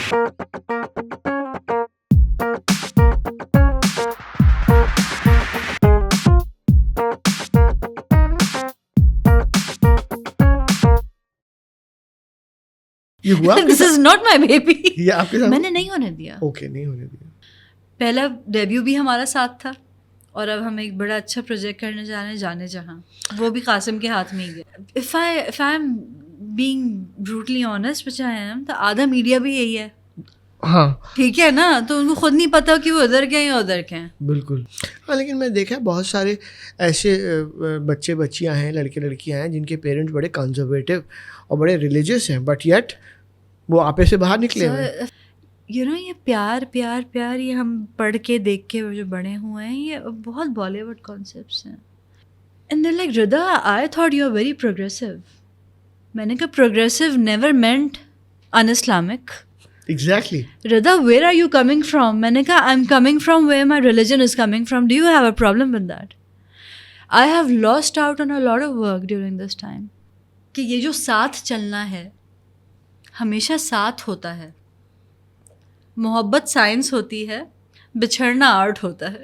یہ ہوا دس is not my baby. یہ آپ کے ساتھ میں نے نہیں ہونے دیا. اوکے, نہیں ہونے دیا. پہلا ڈیبیو بھی ہمارا ساتھ تھا, اور اب ہم ایک بڑا اچھا پروجیکٹ کرنے جا رہے ہیں, جانے جہاں, وہ بھی قاسم کے ہاتھ میں ہی گیا. If I am being بروٹلی honest which I am, تو آدھا میڈیا بھی یہی ہے. ہاں ٹھیک ہے نا, تو ان کو خود نہیں پتا کہ وہ ادھر کے ہیں یا ادھر کے ہیں. بالکل. ہاں لیکن میں دیکھا بہت سارے ایسے بچے بچیاں ہیں, لڑکے لڑکیاں ہیں جن کے پیرنٹس بڑے کنزرویٹو اور بڑے ریلیجیس ہیں, بٹ یٹ وہ آپے سے باہر نکلے ہوئے. یو نو یہ پیار پیار پیار, یہ ہم پڑھ کے دیکھ کے جو بڑے ہوئے ہیں, یہ بہت بالی ووڈ کانسیپٹس ہیں. And they like Rida I thought you are very progressive. میں نے کہا progressive never meant in Islamic. Exactly. Rida where are you coming from? میں نے کہا I am coming from where my religion is coming from. Do you have a problem with that? I have lost out on a lot of work during this time. کہ یہ جو ساتھ چلنا ہے ہمیشہ ساتھ ہوتا ہے. محبت سائنس ہوتی ہے, بچھڑنا آرٹ ہوتا ہے.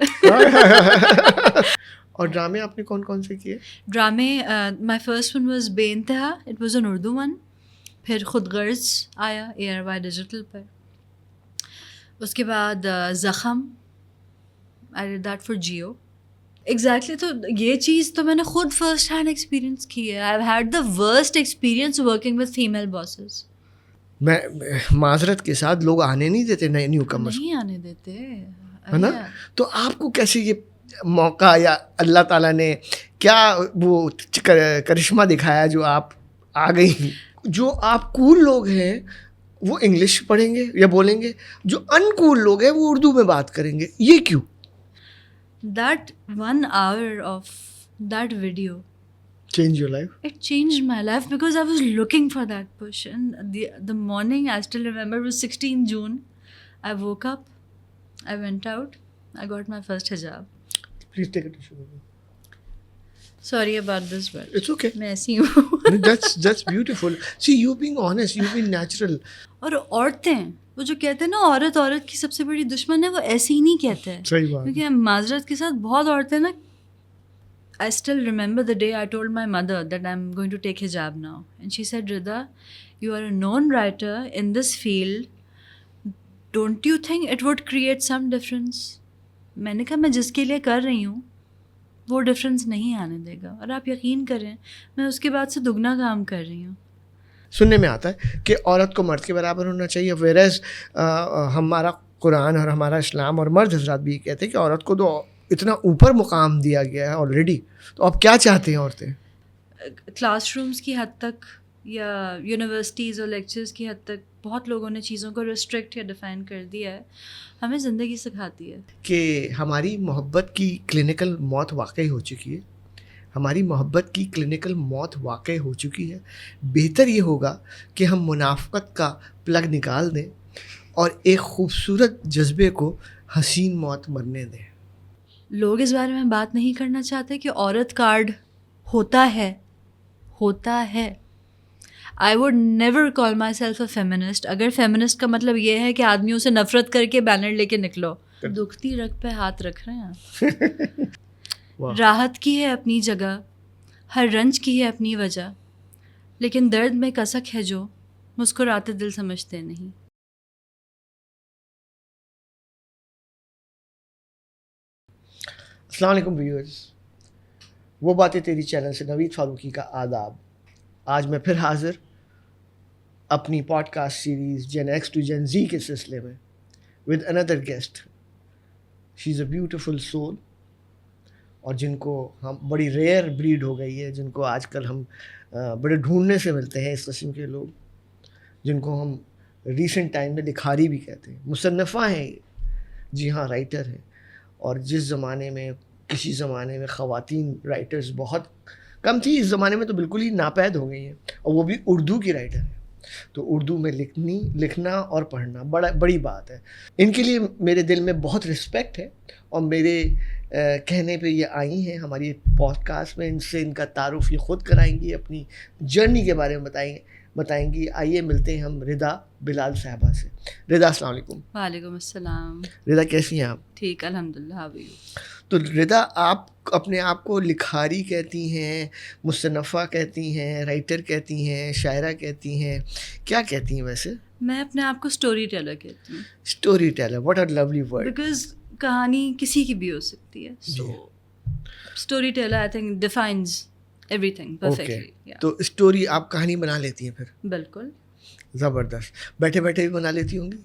اور ڈرامے آپ نے کون کون سے کیے؟ ڈرامے مائی فرسٹ ون واز بے انتہا, it was an Urdu one. پھر خود غرض آیا ARY ڈیجیٹل پر. اس کے بعد زخم, I did that for Geo. Exactly. تو یہ چیز تو میں نے خود فرسٹ ہینڈ ایکسپیرینس کی ہے. I have had the worst experience working with female bosses. میں معذرت کے ساتھ لوگ آنے نہیں دیتے نئے نیو کمرز, نہیں آنے دیتے, ہے نا. تو آپ کو کیسے یہ موقع, یا اللہ تعالیٰ نے کیا وہ کرشمہ دکھایا جو آپ آ گئی؟ جو آپ کول لوگ ہیں وہ انگلش پڑھیں گے یا بولیں گے, جو ان کول لوگ ہیں وہ اردو میں بات کریں گے, یہ کیوں؟ That 1 hour of that video, Change your life? it changed my life because I was looking for that push. And the morning, I still remember, it was 16 June. I woke up, I went out, I got my first hijab. Please take a tissue. Sorry about this, but It's okay. میں ایسی ہوں. That's beautiful. See, you being honest, you being natural. اور عورتیں, وہ جو کہتے ہیں نا عورت عورت کی سب سے بڑی دشمن ہے, وہ ایسے ہی نہیں کہتے ہیں. صحیح بات. کیونکہ معذرت کے ساتھ بہت عورتیں نا, I still remember the day I told my mother that I'm going to take hijab now. And she said, Rida, you are a known writer in this field. Don't you think it would create some difference? میں نے کہا میں جس کے لیے کر رہی ہوں وہ ڈفرینس نہیں آنے دے گا, اور آپ یقین کریں میں اس کے بعد سے دگنا کام کر رہی ہوں. سننے میں آتا ہے کہ عورت کو مرد کے برابر ہونا چاہیے, ویرز ہمارا قرآن اور ہمارا اسلام اور مرد حضرات بھی کہتے ہیں کہ عورت کو تو اتنا اوپر مقام دیا گیا ہے آلریڈی. تو اب کیا چاہتے ہیں عورتیں؟ کلاس رومز کی حد تک یا یونیورسٹیز اور لیکچرز کی حد تک بہت لوگوں نے چیزوں کو ریسٹرکٹ یا ڈیفائن کر دیا ہے. ہمیں زندگی سکھاتی ہے کہ ہماری محبت کی کلینکل موت واقعی ہو چکی ہے. ہماری محبت کی کلینکل موت واقع ہو چکی ہے. بہتر یہ ہوگا کہ ہم منافقت کا پلگ نکال دیں اور ایک خوبصورت جذبے کو حسین موت مرنے دیں. لوگ اس بارے میں بات نہیں کرنا چاہتے کہ عورت کارڈ ہوتا ہے. I would never call myself a feminist. اگر feminist کا مطلب یہ ہے کہ آدمیوں سے نفرت کر کے بینر لے کے نکلو. دکھتی رگ پہ ہاتھ رکھ رہے ہیں. راحت کی ہے اپنی جگہ, ہر رنج کی ہے اپنی وجہ, لیکن درد میں کسک ہے جو مسکراتے دل سمجھتے نہیں. السلام علیکم ویورز, وہ باتیں تیری چینل سے نوید فاروقی کا آداب. آج میں پھر حاضر اپنی podcast series Gen X to Gen Z کے سلسلے میں ود اندر guest. She is a beautiful soul, اور جن کو ہم بڑی ریئر بریڈ ہو گئی ہے, جن کو آج کل ہم بڑے ڈھونڈنے سے ملتے ہیں اس قسم کے لوگ, جن کو ہم ریسنٹ ٹائم میں لکھاری بھی کہتے ہیں. مصنفہ ہیں یہ, جی ہاں رائٹر ہیں. اور جس زمانے میں کسی زمانے میں خواتین رائٹرز بہت کم تھی, اس زمانے میں تو بالکل ہی ناپید ہو گئی ہیں, اور وہ بھی اردو کی رائٹر ہیں. تو اردو میں لکھنا اور پڑھنا بڑی بات ہے. ان کے لیے میرے دل میں بہت رسپیکٹ ہے, اور میرے کہنے پہ یہ آئی ہیں ہماری پوڈ کاسٹ میں. ان سے ان کا تعارف یہ خود کرائیں گی, اپنی جرنی کے بارے میں بتائیں گے. بتائیں گی. آئیے ملتے ہیں ہم رضا بلال صاحبہ سے. رضا السلام علیکم. وعلیکم السلام. رضا کیسی ہیں آپ؟ ٹھیک الحمد للہ. How are you? تو رضا آپ اپنے آپ کو لکھاری کہتی ہیں, مصنفہ کہتی ہیں, رائٹر کہتی ہیں, شاعرہ کہتی ہیں, کیا کہتی ہیں ویسے؟ میں اپنے آپ کو اسٹوری ٹیلر کہتی ہوں. Storyteller, what a lovely word. Because کہانی کسی کی بھی ہو سکتی ہے. So storyteller I think defines everything perfectly. تو اسٹوری آپ کہانی بنا لیتی ہیں پھر؟ بالکل. زبردست. بیٹھے بیٹھے بھی بنا لیتی ہوں گی؟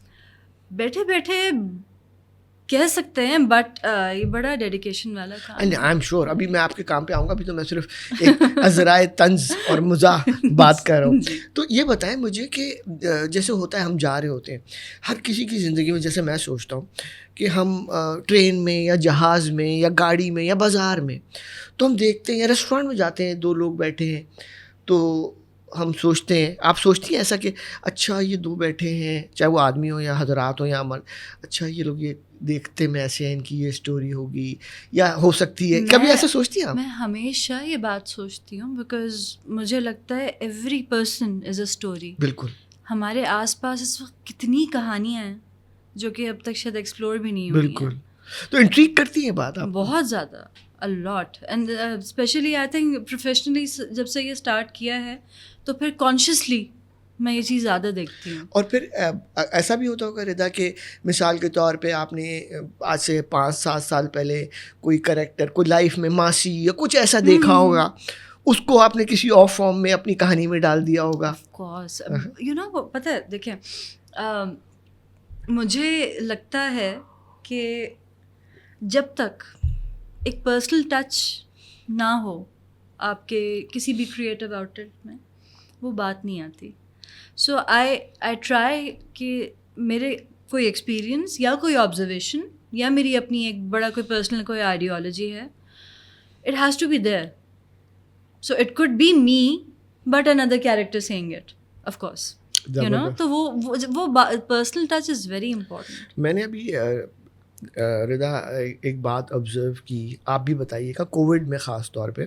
بیٹھے بیٹھے کہہ سکتے ہیں, بٹ یہ بڑا ڈیڈیکیشن والا کام ہے. I am sure. ابھی میں آپ کے کام پہ آؤں گا, ابھی تو میں صرف ایک عذرائے طنز اور مزاح بات کر رہا ہوں. تو یہ بتائیں مجھے کہ جیسے ہوتا ہے ہم جا رہے ہوتے ہیں, ہر کسی کی زندگی میں, جیسے میں سوچتا ہوں کہ ہم ٹرین میں یا جہاز میں یا گاڑی میں یا بازار میں, تو ہم دیکھتے ہیں یا ریسٹورینٹ میں جاتے ہیں, 2 لوگ بیٹھے ہیں, تو ہم سوچتے ہیں, آپ سوچتی ہیں ایسا کہ اچھا یہ 2 بیٹھے ہیں, چاہے وہ آدمی ہو یا حضرات ہو یا مرد, اچھا یہ لوگ یہ دیکھتے میں ایسے ہیں, ان کی یہ اسٹوری ہوگی یا ہو سکتی ہے, کبھی ایسا سوچتی ہیں آپ؟ میں ہمیشہ یہ بات سوچتی ہوں, بیکاز مجھے لگتا ہے every person is a story. بالکل. ہمارے آس پاس اس وقت کتنی کہانیاں ہیں جو کہ اب تک شاید ایکسپلور بھی نہیں ہوئی ہیں. بالکل. تو انٹریگ کرتی ہیں بات آپ؟ بہت زیادہ, a lot. And specially I think professionally جب سے یہ اسٹارٹ کیا ہے تو پھر کانشیسلی میں یہ چیز زیادہ دیکھتی ہوں. اور پھر ایسا بھی ہوتا ہوگا رضا کہ مثال کے طور پہ آپ نے آج سے 5-7 سال پہلے کوئی کریکٹر, کوئی لائف میں ماسی یا کچھ ایسا دیکھا ہوگا, اس کو آپ نے کسی اور فارم میں اپنی کہانی میں ڈال دیا ہوگا. Of course. یو نو, پتہ ہے دیکھیں, مجھے لگتا ہے کہ جب تک ایک پرسنل ٹچ نہ ہو آپ کے کسی بھی کریٹو آؤٹ لیٹ میں, وہ بات نہیں آتی. سو آئی ٹرائی کہ میرے کوئی ایکسپیرئنس یا کوئی آبزرویشن یا میری اپنی ایک بڑا کوئی پرسنل کوئی آئیڈیالوجی ہے, it has to be there. So it could be me but اندر character seeing it, of course, you know. تو وہ personal touch is very important. میں نے ابھی رضا ایک بات آبزرو کی, آپ بھی بتائیے گا. کووڈ میں خاص طور پہ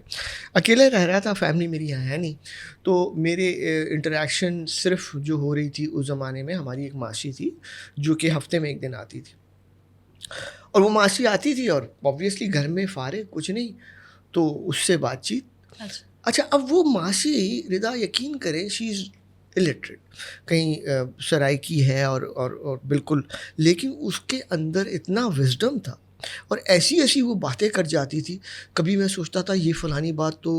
اکیلے رہ رہا تھا, فیملی میری یہاں ہے نہیں, تو میرے انٹریکشن صرف جو ہو رہی تھی اس زمانے میں, ہماری ایک ماسی تھی جو کہ ہفتے میں 1 دن آتی تھی, اور وہ ماسی آتی تھی اور آبویسلی گھر میں فارغ کچھ نہیں, تو اس سے بات چیت. اچھا, اب وہ ماسی رضا یقین کریں شی از الٹریٹ, کہیں سرائکی ہے اور بالکل, لیکن اس کے اندر اتنا وزڈم تھا اور ایسی وہ باتیں کر جاتی تھی. کبھی میں سوچتا تھا یہ فلانی بات تو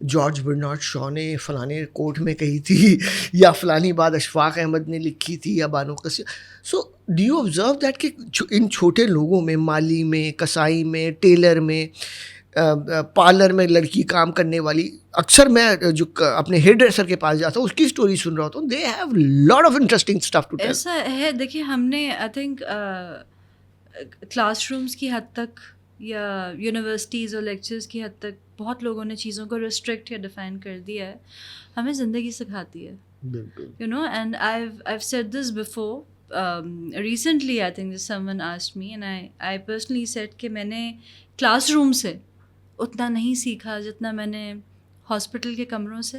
جارج برنارڈ شاء نے فلانے کوٹ میں کہی تھی, یا فلانی بات اشفاق احمد نے لکھی تھی, یا بانو قصیر. So do you observe that کہ ان چھوٹے لوگوں میں, مالی میں, کسائی میں, ٹیلر میں, پارلر میں لڑکی کام کرنے والی, اکثر میں جو اپنے ہیئر ڈریسر کے پاس جاتا ہوں اس کی اسٹوری سن رہا ہوتا ہوں, they have lot of interesting stuff to tell. ایسا ہے, دیکھیے ہم نے آئی تھنک کلاس رومس کی حد تک یا یونیورسٹیز اور لیکچرز کی حد تک بہت لوگوں نے چیزوں کو ریسٹرکٹ یا ڈیفائن کر دیا ہے. ہمیں زندگی سکھاتی ہے, بالکل, you know. And I've said this before. Recently I think someone asked me and I personally said کہ میں نے کلاس روم سے اتنا نہیں سیکھا جتنا میں نے ہاسپٹل کے کمروں سے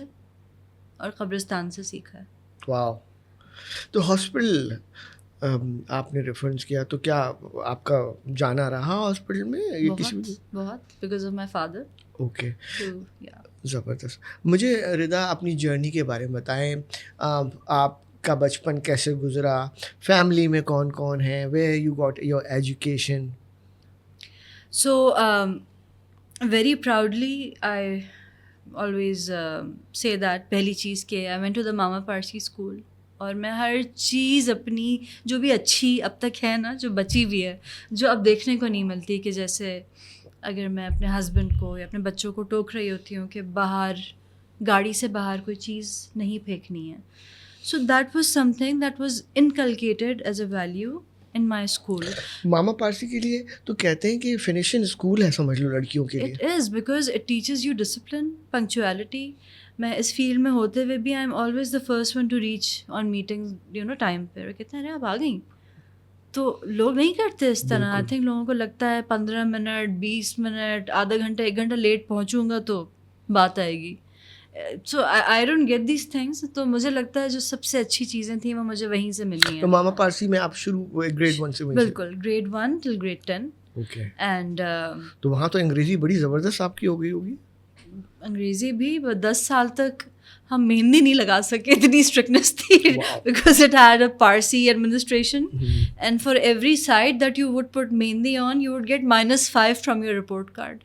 اور قبرستان سے سیکھا ہے. واو. تو ہاسپٹل آپ نے ریفرنس کیا, تو کیا آپ کا جانا رہا ہاسپٹل میں یا کسی بھی؟ بہت, because of my father. Okay, زبردست. مجھے رضا اپنی جرنی کے بارے میں بتائیں, آپ کا بچپن کیسے گزرا, فیملی میں کون کون ہیں, where you got your education. So very proudly I always say that, پہلی چیز کہ I went to the Mama Parsi school, اور میں ہر چیز اپنی جو بھی اچھی اب تک ہے نا, جو بچی ہوئی ہے, جو اب دیکھنے کو نہیں ملتی, کہ جیسے اگر میں اپنے ہسبینڈ کو یا اپنے بچوں کو ٹوک رہی ہوتی ہوں کہ باہر گاڑی سے باہر کوئی چیز نہیں پھینکنی ہے. So that was something that was inculcated as a value in my school. Mama Parsi کے لیے تو کہتے ہیں کہ فنیشنگ اسکول ہے, سمجھ لو لڑکیوں کے لیے. It is because it teaches you discipline, punctuality. میں اس فیلڈ میں ہوتے ہوئے بھی I am always the first one to reach on meeting, you know, time پہ. کہتے ہیں ارے آپ آ گئیں, تو لوگ نہیں کرتے اس طرح. آئی تھنک لوگوں کو لگتا ہے 15 منٹ 20 منٹ آدھا گھنٹہ 1 گھنٹہ لیٹ پہنچوں گا تو بات آئے گی. So I don't get these things. تو مجھے لگتا ہے جو سب سے اچھی چیزیں تھیں وہ مجھے وہیں سے ملی ہیں. تو ماما پارسی میں آپ شروع ہوئے گریڈ 1 سے؟ بالکل grade 1 till grade 10. Okay. And تو وہاں تو انگریزی بڑی زبردست آپ کی ہو گئی ہوگی. انگریزی بھی 10 سال تک ہم مہندی نہیں لگا سکے, اتنی اسٹرکٹنیس تھی, because it had a Parsi administration, and for every sight that you would put mehndi on you would get -5 from your report card.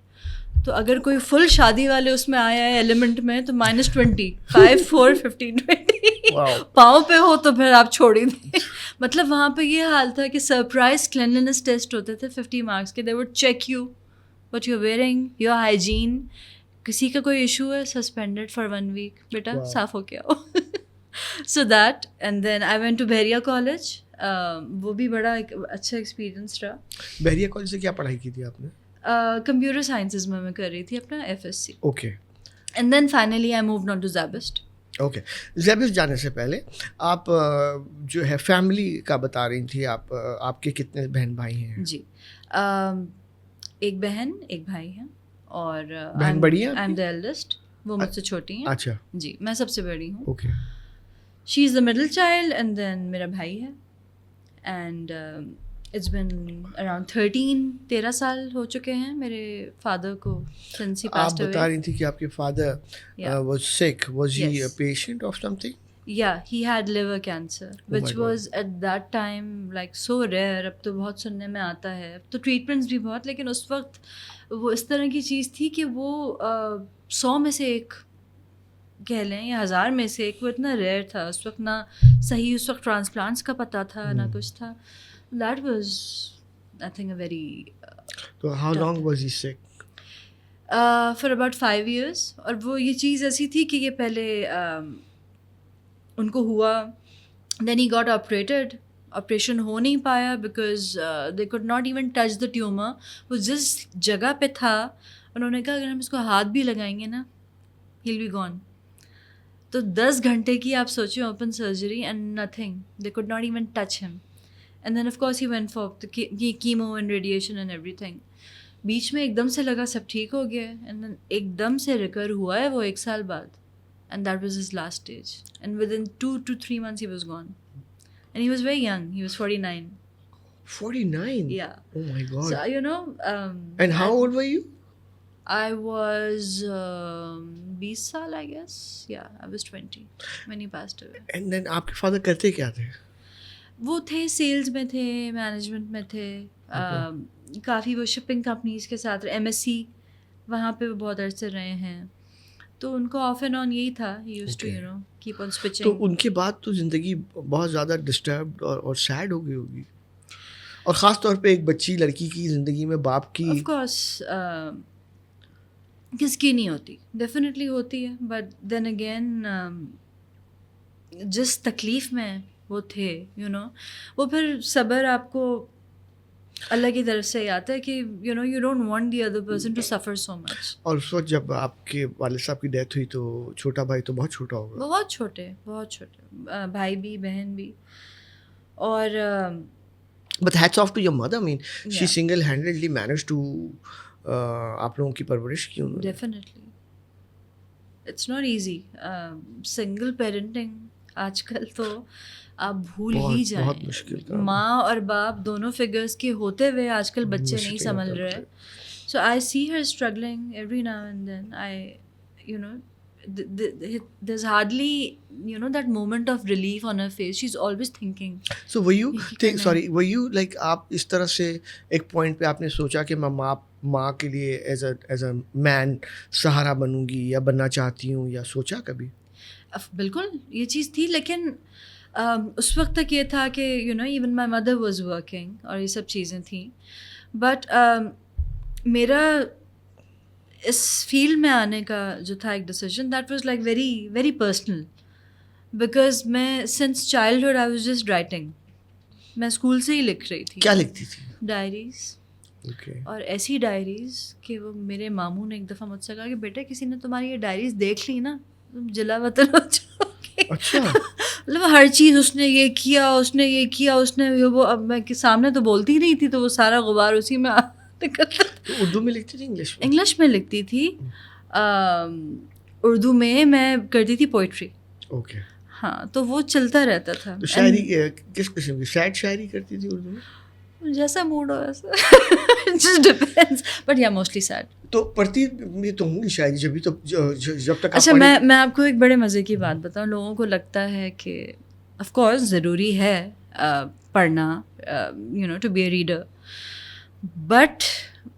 تو اگر کوئی فل شادی والے اس میں آیا ہے ایلیمنٹ میں تو -20, 5, 4, 15, 20 پاؤں پہ ہو تو پھر آپ چھوڑ ہی دیں. مطلب وہاں پہ یہ حال تھا کہ سرپرائز کلینلینس ٹیسٹ ہوتے تھے 50 مارکس کے. They would check you what you wearing, your hygiene. کسی کا کوئی ایشو ہے, سسپینڈیڈ فار 1 ویک, بیٹا صاف ہو کے آؤ. So that, and then I went to Bahria college. وہ بھی بڑا ایک اچھا ایکسپیرینس رہا. بحریہ کالج سے کیا پڑھائی کی تھی آپ نے؟ کمپیوٹر سائنسز میں کر رہی تھی اپنا FSc. Okay. And then finally I moved on to SZABIST. Okay. SZABIST جانے سے پہلے آپ جو ہے فیملی کا بتا رہی تھی, آپ کے کتنے بہن بھائی ہیں؟ جی, ایک بہن ایک بھائی ہیں, اور بہن بڑی ہیں؟ آئی ایم دی ایلڈسٹ, وہ مجھ سے چھوٹی ہیں. اچھا جی, میں سب سے بڑی ہوں. Okay. She is the middle child, and then میرا بھائی ہے. اینڈ اٹس بن اراؤنڈ 13 سال ہو چکے ہیں میرے فادر کو سنس ہی پاسڈ اوے. آپ بتا رہی تھی کہ آپ کے فادر واز سک. Was he a patient of some thing? Yeah, he had liver cancer, which was at that time like so rare. اب تو بہت سننے میں آتا ہے, اب تو ٹریٹمنٹس بھی بہت, لیکن اس وقت وہ اس طرح کی چیز تھی کہ وہ 100 میں سے ایک کہہ لیں یا 1000 میں سے ایک, وہ اتنا ریئر تھا اس وقت. نہ صحیح اس وقت ٹرانسپلانٹس کا پتہ تھا, نہ کچھ تھا. That was I think a very تو how long was he sick? For about 5 years. اور وہ یہ چیز ایسی تھی کہ یہ پہلے ان کو ہوا, دین ہی گاٹ آپریٹڈ. آپریشن ہو نہیں پایا because they could not even touch the tumour. وہ جس جگہ پہ تھا انہوں نے کہا اگر ہم اس کو ہاتھ بھی لگائیں گے نا ہیل بی گون. تو 10 گھنٹے کی آپ سوچیں open surgery and nothing, they could not even touch him. And then of course he went for chemo and radiation and everything. بیچ میں ایک دم سے لگا سب ٹھیک ہو گیا, اینڈ دین ایک دم سے ریکور ہوا ہے وہ 1 سال بعد. And that was his last stage. And within 2 to 3 months, he was gone. And he was very young. He was 49. 49? Yeah. Oh my God. So, you know... and how old were you? I was 20 saal, I guess. Yeah, I was 20 when he passed away. And then آپ کے father کرتے کیا تھے؟ وہ تھے sales میں تھے, management میں تھے. کافی وہ شپنگ کمپنیز کے ساتھ MSC وہاں پہ وہ بہت عرصے رہے ہیں. تو ان کو آف اینڈ آن یہی تھا, he used to you know keep on switching. تو ان کے بعد تو زندگی بہت زیادہ ڈسٹربڈ اور سیڈ ہو گئی ہوگی, اور خاص طور پہ ایک بچی لڑکی کی زندگی میں باپ کی. آف کورس کس کی نہیں ہوتی, ڈیفینیٹلی ہوتی ہے, بٹ دین اگین جس تکلیف میں وہ تھے یو نو, وہ پھر صبر آپ کو اللہ کی طرف سے ہی آتا ہے کہ you know you don't want the other person to suffer so مچ. اور اس وقت جب آپ کے والد صاحب کی ڈیتھ ہوئی تو چھوٹا بھائی تو بہت چھوٹا ہوگا. بہت چھوٹے, بھائی بھی بہن بھی. اور but hats off to your mother, man she single handedly manage to آپ لوگوں کی پرورش کی. Definitely it's not easy single parenting. آج کل تو آپ بھول ہی جائیں, ماں اور باپ دونوں فگرس کے ہوتے ہوئے آج کل بچے نہیں سنبھل رہے. So I see her struggling every now and then. I you know there's hardly you know that moment of relief on her face. She's always thinking. So were you like آپ اس طرح سے ایک پوائنٹ پہ آپ نے سوچا کہ میں ماں کے لیے ایز اے مین سہارا بنوں گی یا بننا چاہتی ہوں, یا سوچا کبھی؟ بالکل یہ چیز تھی, لیکن اس وقت تک یہ تھا کہ you know even my mother was working اور یہ سب چیزیں تھیں. بٹ میرا اس فیلڈ میں آنے کا جو تھا ایک decision, that was like very very personal, because میں since childhood I was just writing. میں اسکول سے ہی لکھ رہی تھی. کیا لکھتی تھی؟ ڈائریز. اور ایسی ڈائریز کہ وہ میرے ماموں نے ایک دفعہ مجھ سے کہا کہ بیٹا کسی نے تمہاری یہ ڈائریز دیکھ لی نا تم جلا وطن ہو جاؤ گے. اچھا. مطلب ہر چیز اس نے یہ کیا, اس نے یہ کیا, اس نے وہ. اب میں سامنے تو بولتی ہی نہیں تھی, تو وہ سارا غبار اسی میں نکلتا. اردو میں لکھتی تھی؟ انگلش میں لکھتی تھی. اردو میں کرتی تھی پوئٹری. اوکے. ہاں تو وہ چلتا رہتا تھا. تو شاعری کس قسم کی سیڈ شاعری کرتی تھی اردو میں؟ جیسا موڈ ہو ویسا just depends but yeah mostly sad. تو پڑھتی بھی تو ہوں گی شاعری جبھی تو جب تک. اچھا میں آپ کو ایک بڑے مزے کی بات بتاؤں. لوگوں کو لگتا ہے کہ آف کورس ضروری ہے پڑھنا to be a reader, but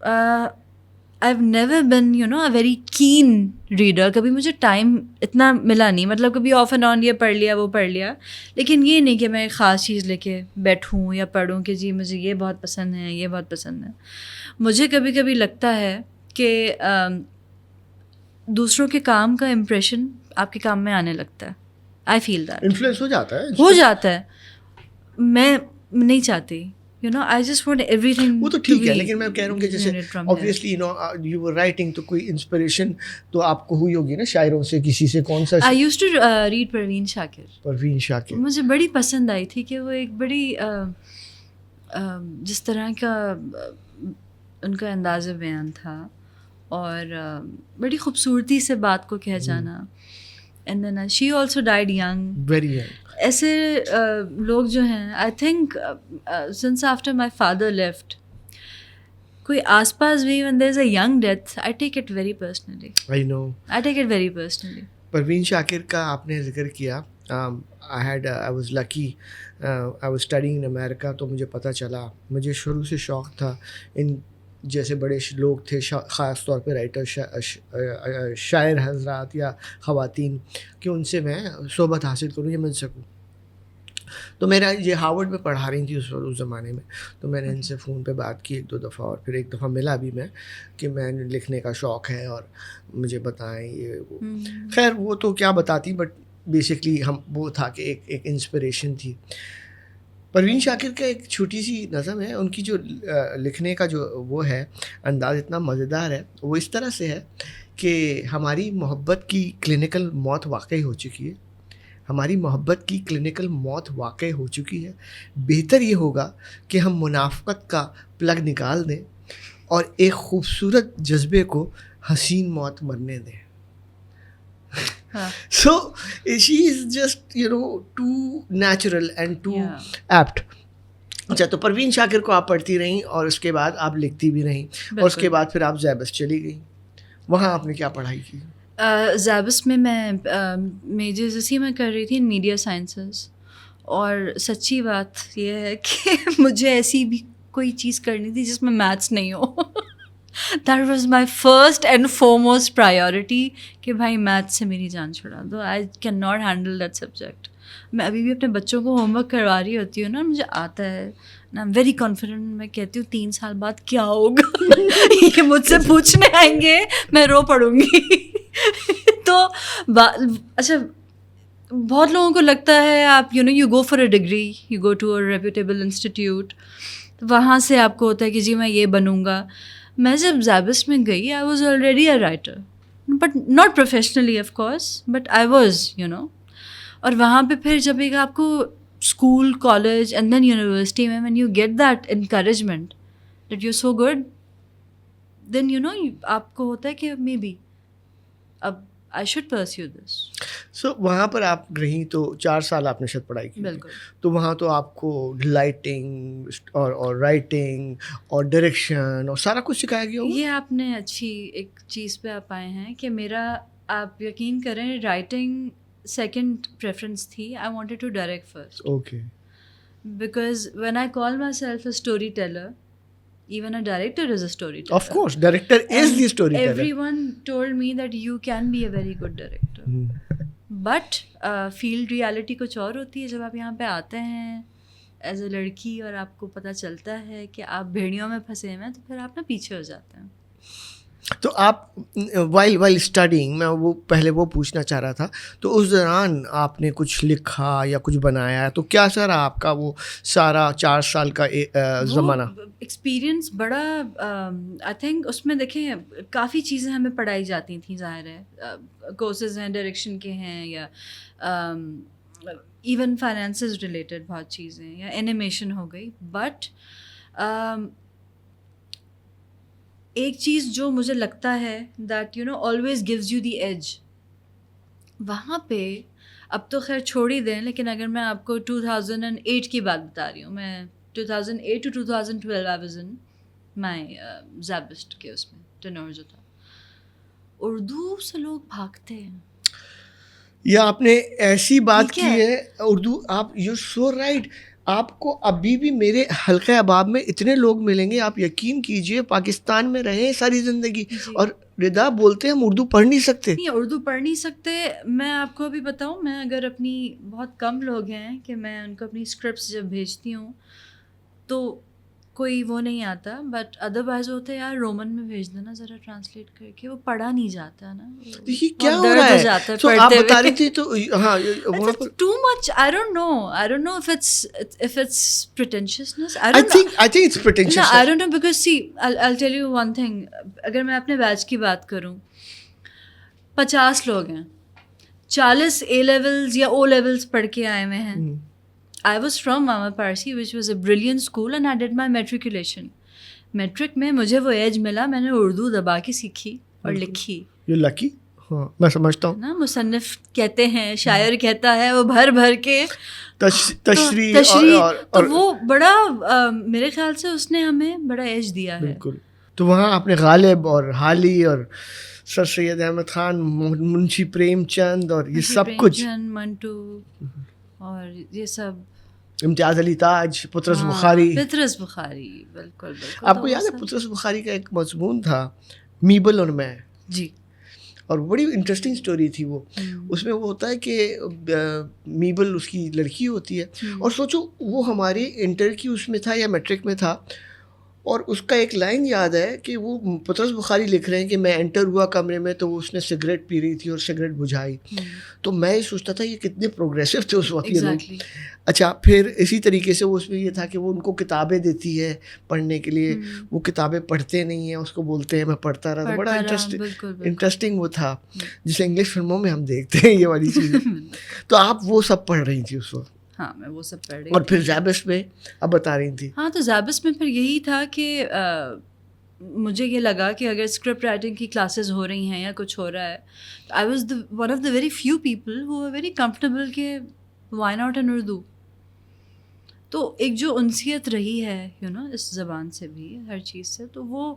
I have never been a very keen reader. کبھی مجھے ٹائم اتنا ملا نہیں, مطلب کبھی آف اینڈ آن یہ پڑھ لیا وہ پڑھ لیا, لیکن یہ نہیں کہ میں ایک خاص چیز لے کے بیٹھوں یا پڑھوں کہ جی مجھے یہ بہت پسند ہے یہ بہت پسند ہے. مجھے کبھی کبھی لگتا ہے کہ دوسروں کے کام کا امپریشن آپ کے کام میں آنے لگتا ہے. آئی فیل دیٹ انفلوئنس ہو جاتا ہے. میں نہیں چاہتی I just want everything. وہ تو ٹھیک ہے, لیکن میں کہہ رہا ہوں کہ جیسے obviously you were writing تو کوئی انسپریشن تو آپ کو ہوئی ہوگی نا شاعروں سے, کسی سے. کون سا؟ I used to read Parveen Shakir. مجھے بڑی پسند آئی تھی کہ وہ ایک بڑی جس طرح کا ان کا انداز بیان تھا اور بڑی خوبصورتی سے بات کو کہہ جانا. And then she also died young, very young. ایسے لوگ جو ہیں I think since after my father left کوئی آس پاس بھی when there is a young death I take it very personally. I know. I take it very personally. Parveen Shakir کا آپ نے ذکر کیا. I was lucky. I was studying in America تو مجھے پتہ چلا. مجھے شروع سے شوق تھا ان جیسے بڑے لوگ تھے, خاص طور پہ رائٹر شاعر حضرات یا خواتین, کہ ان سے میں صحبت حاصل کروں یا مل سکوں. تو میرا یہ ہارورڈ میں پڑھا رہی تھی اس زمانے میں, تو میں نے ان سے فون پہ بات کی 1-2 دفعہ, اور پھر ایک دفعہ ملا بھی میں کہ میں لکھنے کا شوق ہے اور مجھے بتائیں یہ وہ. خیر وہ تو کیا بتاتی, بٹ بیسکلی وہ تھا کہ ایک انسپریشن تھی. پروین شاکر کا ایک چھوٹی سی نظم ہے, ان کی جو لکھنے کا جو وہ ہے انداز اتنا مزیدار ہے. وہ اس طرح سے ہے کہ ہماری محبت کی کلینکل موت واقعی ہو چکی ہے, ہماری محبت کی کلینکل موت واقع ہو چکی ہے. بہتر یہ ہوگا کہ ہم منافقت کا پلگ نکال دیں اور ایک خوبصورت جذبے کو حسین موت مرنے دیں. So she is just too natural and too apt. اچھا, تو پروین شاکر کو آپ پڑھتی رہیں اور اس کے بعد آپ لکھتی بھی رہیں, اور اس کے بعد پھر آپ زیبس چلی گئیں. وہاں آپ نے کیا پڑھائی کی؟ زیبس میں میجرز میں کر رہی تھی میڈیا سائنسز, اور سچی بات یہ ہے کہ مجھے ایسی بھی کوئی چیز کرنی تھی جس میں میتھس نہیں ہو. That was my first and foremost priority کہ بھائی میتھس سے میری جان چھڑا دو. I can not handle that subject. میں ابھی بھی اپنے بچوں کو ہوم ورک کروا رہی ہوتی ہوں نا, مجھے آتا ہے نا, ایم ویری کانفیڈنٹ. میں کہتی ہوں 3 سال بعد کیا ہوگا یہ مجھ سے پوچھنے آئیں گے, میں رو پڑوں گی. تو اچھا, بہت لوگوں کو لگتا ہے آپ you go for a degree, you go to a reputable institute, وہاں سے آپ کو ہوتا ہے کہ جی میں یہ بنوں گا. میں جب زیبس میں گئی I was already a writer, but not professionally of course, but I was اور وہاں پہ پھر جب ایک آپ کو school, college and then university میں when you get that encouragement that you so good, then آپ کو ہوتا ہے کہ مے بی اب آئی شوڈ پرسیو دس. سو وہاں پر آپ رہیں تو 4 سال آپ نے شاید پڑھائی کی. بالکل. تو وہاں تو آپ کو لائٹنگ اور رائٹنگ اور ڈائریکشن اور سارا کچھ سکھایا گیا ہوگا. یہ آپ نے اچھی ایک چیز پہ آپ آئے ہیں کہ میرا, آپ یقین کریں, رائٹنگ سیکنڈ پریفرنس تھی. I wanted to direct first. Okay. Because when I call myself a storyteller, even a director is a storyteller. Of course, director is the storyteller. Everyone told me that you can be a very good director. But field reality کچھ اور ہوتی ہے. جب آپ یہاں پہ آتے ہیں ایز اے لڑکی اور آپ کو پتہ چلتا ہے کہ آپ بھیڑیوں میں پھنسے ہوئے ہیں, تو پھر آپ نا پیچھے ہو جاتے ہیں. تو آپ وائل اسٹڈیئنگ, میں وہ پہلے وہ پوچھنا چاہ رہا تھا, تو اس دوران آپ نے کچھ لکھا یا کچھ بنایا, تو کیا سر آپ کا وہ سارا 4 سال کا زمانہ ایکسپیرئنس بڑا, آئی تھنک اس میں دیکھیں کافی چیزیں ہمیں پڑھائی جاتی تھیں. ظاہر ہے کورسز ہیں ڈائریکشن کے ہیں, یا ایون فائنینسز ریلیٹڈ بہت چیزیں, یا اینیمیشن ہو گئی. بٹ ایک چیز جو مجھے لگتا ہے that always gives you the edge وہاں پہ اب تو خیر چھوڑ ہی دیں, لیکن اگر میں آپ کو 2008 کی بات بتا رہی ہوں, میں 2008 to 2012 I was in my SZABIST کے اس میں ٹینور جو تھا, اردو سے لوگ بھاگتے ہیں. یا آپ نے ایسی بات ٹھیک کی ہے. ہے اردو, آپ یو سو رائٹ. آپ کو ابھی بھی میرے حلقہ احباب میں اتنے لوگ ملیں گے, آپ یقین کیجئے پاکستان میں رہے ساری زندگی جی. اور ردا بولتے ہیں ہم اردو پڑھ نہیں سکتے. نہیں, اردو پڑھ نہیں سکتے. میں آپ کو ابھی بتاؤں, میں اگر اپنی بہت کم لوگ ہیں کہ میں ان کو اپنی اسکرپٹس جب بھیجتی ہوں تو کوئی وہ نہیں آتا, بٹ ادروائز ہوتا ہے یار رومن میں بھیج دینا ذرا ٹرانسلیٹ کر کے, وہ پڑھا نہیں جاتا نا, دیکھیے کیا بہت ہو درد رہا ہو ہے. جاتا ہے تو آپ پڑھتے بتا رہی ہوئے. تھی تو ہاں وہاں پر Too much. I don't know if it's pretentiousness. I I don't know. think it's pretentious. No, I don't know because see, I'll tell you one thing. اگر میں اپنے بیچ کی بات کروں, 50 لوگ ہیں, 40 A levels یا O levels پڑھ کے آئے ہوئے ہیں. I was from Mama Parsi, which was a brilliant school, and I did my matriculation. Matric میں مجھے وہ ایج ملا, میں نے اردو دبا کے سیکھی اور لکھی. You're lucky. ہاں میں سمجھتا ہوں نا مصنف کہتے ہیں, شاعر کہتا ہے, وہ بھر بھر کے تشریح تو وہ بڑا میرے خیال سے اس نے ہمیں بڑا ایج دیا ہے. بالکل. تو وہاں آپ نے غالب اور حالی اور سر سید احمد خان, منشی پریم چند اور یہ سب کچھ, منٹو اور یہ سب, امتیاز علی تاج, پطرس بخاری. پطرس بخاری, بالکل بالکل. آپ کو یاد ہے پطرس بخاری کا ایک مضمون تھا میبل اور میں؟ جی. اور بڑی انٹرسٹنگ اسٹوری تھی وہ. اس میں وہ ہوتا ہے کہ میبل اس کی لڑکی ہوتی ہے, اور سوچو وہ ہماری انٹر کی اس میں تھا یا میٹرک میں تھا, اور اس کا ایک لائن یاد ہے کہ وہ پطرس بخاری لکھ رہے ہیں کہ میں انٹر ہوا کمرے میں تو اس نے سگریٹ پی رہی تھی اور سگریٹ بجھائی. تو میں یہ سوچتا تھا یہ کتنے پروگریسو تھے اس وقت یہ لوگ. اچھا پھر اسی طریقے سے وہ اس میں یہ تھا کہ وہ ان کو کتابیں دیتی ہے پڑھنے کے لیے, وہ کتابیں پڑھتے نہیں ہیں, اس کو بولتے ہیں میں پڑھتا رہا. بڑا انٹرسٹنگ وہ تھا, جسے انگلش فلموں میں ہم دیکھتے ہیں یہ والی چیزیں. تو آپ وہ سب پڑھ رہی تھی اس وقت؟ ہاں میں وہ سب پڑھ رہی. اور پھر زیبس میں اب بتا رہی تھی. ہاں تو زیبس میں پھر یہی تھا کہ مجھے یہ لگا کہ اگر اسکرپٹ رائٹنگ کی کلاسز ہو رہی ہیں یا کچھ ہو رہا ہے, I was one of the very few people who are very comfortable کہ وائی ناٹ ان اردو. تو ایک جو انسیت رہی ہے اس زبان سے بھی, ہر چیز سے, تو وہ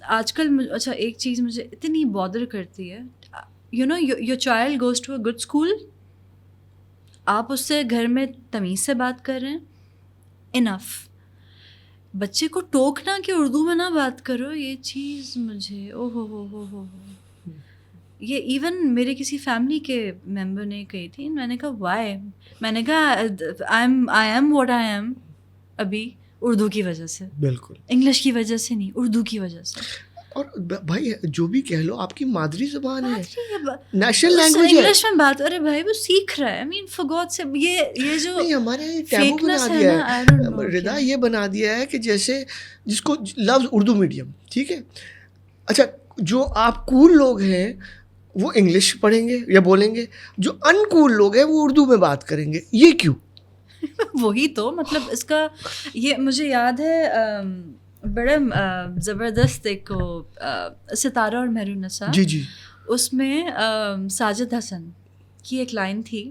آج کل اچھا ایک چیز مجھے اتنی بادر کرتی ہے, your child goes to a good school, آپ اس سے گھر میں تمیز سے بات کر رہے ہیں, انف. بچے کو ٹوکنا کہ اردو میں نہ بات کرو, یہ چیز مجھے ہو یہ ایون میرے کسی فیملی کے ممبر نے کہی تھی. میں نے کہا وائی, میں نے کہا I M what I am ابھی اردو کی وجہ سے, بالکل انگلش کی وجہ سے نہیں, اردو کی وجہ سے. اور بھائی جو بھی کہہ لو آپ کی مادری زبان ہے, نیشنل لینگویج ہے. انگلش میں بات, ارے بھائی وہ سیکھ رہا ہے, آئی مین فار گاڈ سے یہ جو ہمارے ٹیبو بنا دیا ہے ردا, یہ بنا دیا ہے کہ جیسے جس کو لفظ اردو میڈیم ٹھیک ہے. اچھا جو آپ کول لوگ ہیں وہ انگلش پڑھیں گے یا بولیں گے, جو ان کول لوگ ہیں وہ اردو میں بات کریں گے, یہ کیوں؟ وہی تو مطلب اس کا, یہ مجھے یاد ہے بڑا زبردست ایک ستارہ اور مہرون نسا, جی اس میں ساجد حسن کی ایک لائن تھی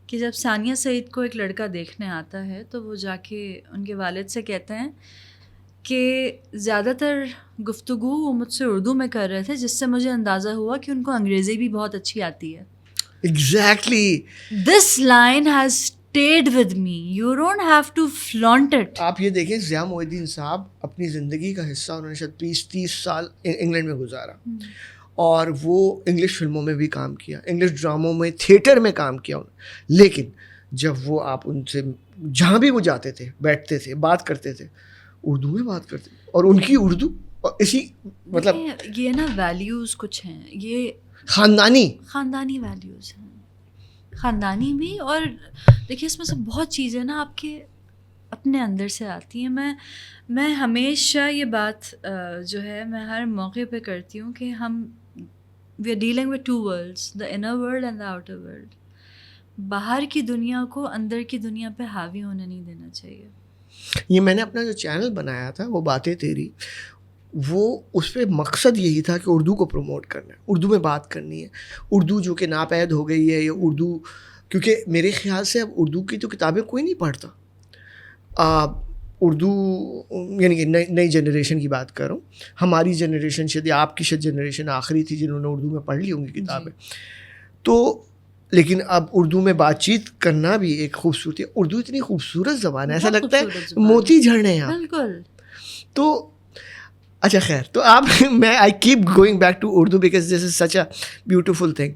کہ جب ثانیہ سعید کو ایک لڑکا دیکھنے آتا ہے تو وہ جا کے ان کے والد سے کہتے ہیں کہ زیادہ تر گفتگو وہ مجھ سے اردو میں کر رہے تھے, جس سے مجھے اندازہ ہوا کہ ان کو انگریزی بھی بہت اچھی آتی ہے. Exactly this line has stayed with me. You don't have to flaunt it. آپ یہ دیکھیں ضیاء محی الدین صاحب اپنی زندگی کا حصہ انہوں نے شاید 20-30 سال انگلینڈ میں گزارا, اور وہ انگلش فلموں میں بھی کام کیا, انگلش ڈراموں میں, تھیٹر میں کام کیا انہوں نے. لیکن جب وہ آپ ان سے جہاں بھی وہ جاتے تھے, بیٹھتے تھے, بات کرتے تھے, اردو میں بات کرتے, اور ان کی اردو اور اسی مطلب یہ نا ویلیوز کچھ ہیں, یہ خاندانی ویلیوز ہیں, خاندانی بھی. اور دیکھیے اس میں سے بہت چیزیں نا آپ کے اپنے اندر سے آتی ہیں. میں ہمیشہ یہ بات جو ہے میں ہر موقع پہ کرتی ہوں کہ ہم we are dealing with two worlds, the inner world and the outer world. باہر کی دنیا کو اندر کی دنیا پہ حاوی ہونے نہیں دینا چاہیے. یہ میں نے اپنا جو چینل بنایا تھا وہ باتیں تیری, وہ اس پہ مقصد یہی تھا کہ اردو کو پروموٹ کرنا ہے, اردو میں بات کرنی ہے, اردو جو کہ ناپید ہو گئی ہے, یا اردو, کیونکہ میرے خیال سے اب اردو کی تو کتابیں کوئی نہیں پڑھتا. اردو یعنی کہ نئی جنریشن کی بات کر رہا ہوں, ہماری جنریشن شاید آپ کی شاید جنریشن آخری تھی جنہوں نے اردو میں پڑھ لی ہوں گی کتابیں. تو لیکن اب اردو میں بات چیت کرنا بھی ایک خوبصورتی ہے. اردو اتنی خوبصورت زبان ہے, ایسا لگتا ہے موتی جھرنے ہیں. بالکل. تو اچھا خیر, تو آپ میں I keep going back to Urdu because this is such a beautiful thing.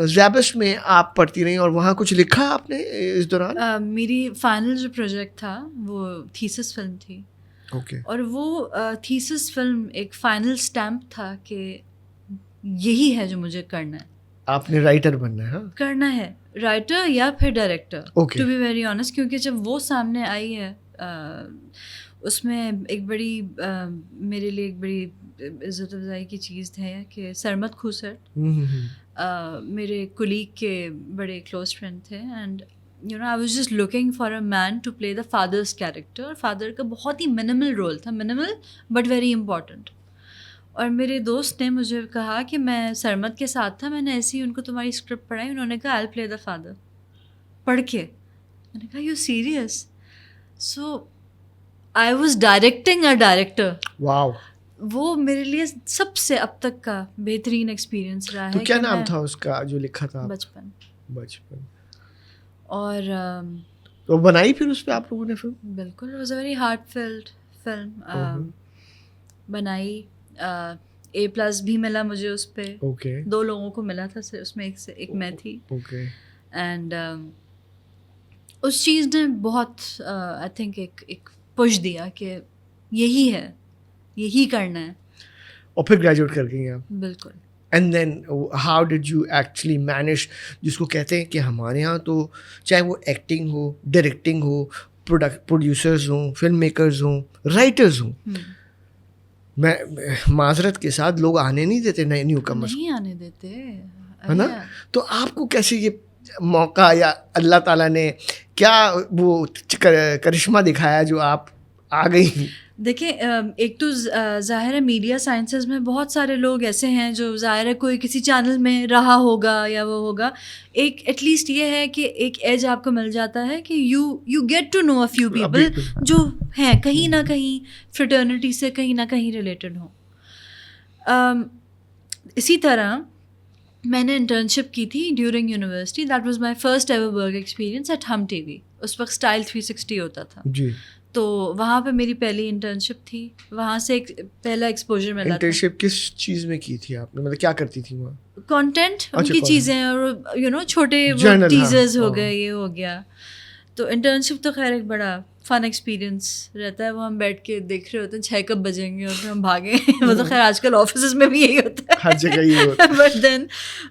زیبس میں آپ پڑھتی رہیں اور وہاں کچھ لکھا آپ نے اس دوران؟ میری فائنل جو پروجیکٹ تھا وہ تھیسس فلم تھی. اوکے. اور وہ تھیسس فلم ایک فائنل اسٹیمپ تھا کہ یہی ہے جو مجھے کرنا ہے. آپ نے رائٹر بننا ہے؟ ہاں, کرنا ہے رائٹر یا پھر director, okay. To be very honest, کیونکہ جب وہ سامنے آئی ہے اس میں ایک بڑی میرے لیے ایک بڑی عزت افزائی کی چیز ہے کہ سرمد کھوسٹ میرے کولیگ کے بڑے کلوز فرینڈ تھے. And you know I was just looking for a man to play the father's character. اور فادر کا بہت ہی منیمل رول تھا, منیمل بٹ ویری امپورٹنٹ. اور میرے دوست نے مجھے کہا کہ میں سرمد کے ساتھ تھا, میں نے ایسے ہی ان کو تمہاری اسکرپٹ پڑھائی, انہوں نے کہا آئی پلے دا فادر. پڑھ کے میں نے کہا you serious? So I was directing a director. Wow. وہ میرے لیے سب سے اب تک کا بہترین ایکسپیرئنس رہا ہے. تو کیا نام تھا اس کا جو لکھا تھا؟ بچپن. بچپن. اور تو بنائی پھر اس پہ آپ لوگوں نے فلم؟ بالکل. It was a very heart field film. بنائی, A+ بھی ملا مجھے اس پہ. اوکے. 2 لوگوں کو ملا تھا, اس میں ایک میں تھی. اوکے. اینڈ اس چیز نے بہت آئی تھنک ایک پش دیا کہ یہی ہے, یہی کرنا ہے. اور پھر گریجویٹ کر گئی آپ؟ بالکل. And then how did you actually manage, جس کو کہتے ہیں کہ ہمارے یہاں تو چاہے وہ ایکٹنگ ہو, ڈائریکٹنگ ہو, پروڈیوسرز ہوں, فلم میکرز ہوں, رائٹرز ہوں, میں معذرت کے ساتھ لوگ آنے نہیں دیتے نئے نیو کمرز, نہیں آنے دیتے, ہے نا. تو آپ کو کیسے یہ موقع, یا اللہ تعالیٰ نے کیا وہ کرشمہ دکھایا جو آپ آ گئی؟ دیکھیں, ایک تو ظاہر ہے میڈیا سائنسز میں بہت سارے لوگ ایسے ہیں جو ظاہر ہے کوئی کسی چینل میں رہا ہوگا یا وہ ہوگا. ایک ایٹ لیسٹ یہ ہے کہ ایک ایج آپ کو مل جاتا ہے کہ you get to know a few people جو ہیں کہیں نہ کہیں فریٹرنیٹی سے کہیں نہ کہیں ریلیٹڈ ہوں. اسی طرح میں نے انٹرنشپ کی تھی during university. That was my first ever work experience at Hum T V. اس وقت اسٹائل 360 ہوتا تھا. جی. تو وہاں پہ میری پہلی انٹرنشپ تھی, وہاں سے ایک پہلا ایکسپوجر ملا. انٹرنشپ کس چیز میں کی تھی آپ نے, مطلب کیا کرتی تھی وہاں؟ کانٹینٹ ان کی چیزیں, اور یو نو چھوٹے ٹیزرز ہو گئے, یہ ہو گیا. تو انٹرنشپ تو خیر ایک بڑا فن ایکسپیرینس رہتا ہے. وہ ہم بیٹھ کے دیکھ رہے ہوتے ہیں 6 کب بجیں گے اور پھر ہم بھاگیں. وہ تو خیر آج کل آفیسز میں بھی یہی ہوتا ہے, ہر جگہ یہی ہوتا ہے. بٹ دین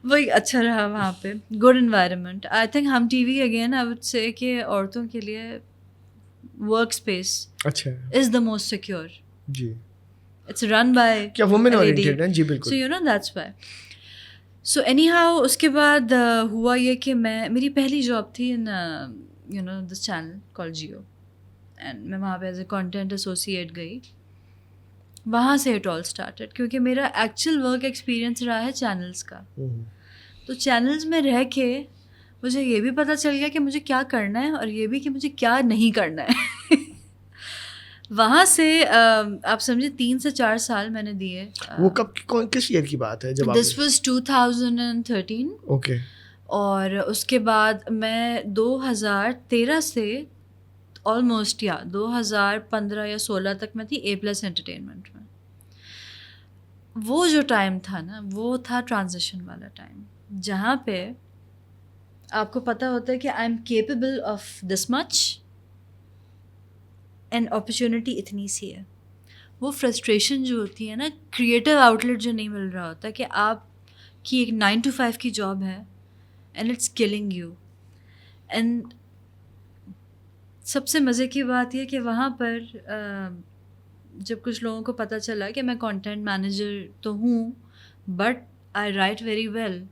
وہی اچھا رہا وہاں پہ, good environment. I think Hum T V again I would say کہ عورتوں کے لیے ورک اسپیس اچھا از دا موسٹ سیکیور. جی. اٹس رن بائی کیا وومن اورینٹڈ ہے؟ جی بالکل. So you know that's why. So anyhow اس کے بعد ہوا یہ کہ میری پہلی جاب تھی in you know this channel called Geo, and میں وہاں پہ ایز اے کانٹینٹ ایسوسیٹ گئی. وہاں سے اٹ آل اسٹارٹیڈ, کیونکہ میرا ایکچوئل ورک ایکسپیرئنس رہا ہے چینلس کا. تو چینلز میں رہ کے مجھے یہ بھی پتہ چل گیا کہ مجھے کیا کرنا ہے اور یہ بھی کہ مجھے کیا نہیں کرنا ہے. وہاں سے آپ سمجھے 3 سے 4 سال میں نے دیے. وہ کب, کس ایئر کی بات ہے جب آپ؟ This was 2013. اوکے. اور اس کے بعد میں 2013 سے آلموسٹ 2015 یا 16 تک میں تھی A+ انٹرٹینمنٹ میں. وہ جو ٹائم تھا نا, وہ تھا ٹرانزیشن والا ٹائم, جہاں پہ آپ کو پتہ ہوتا ہے کہ I am capable of this much and opportunity اتنی سی ہے. وہ فرسٹریشن جو ہوتی ہے نا, کریٹو آؤٹلیٹ جو نہیں مل رہا ہوتا, کہ آپ کی ایک 9 to 5 کی جاب ہے and it's killing you. And سب سے مزے کی بات یہ کہ وہاں پر جب کچھ لوگوں کو پتہ چلا کہ میں کانٹینٹ مینیجر تو ہوں but I write very well,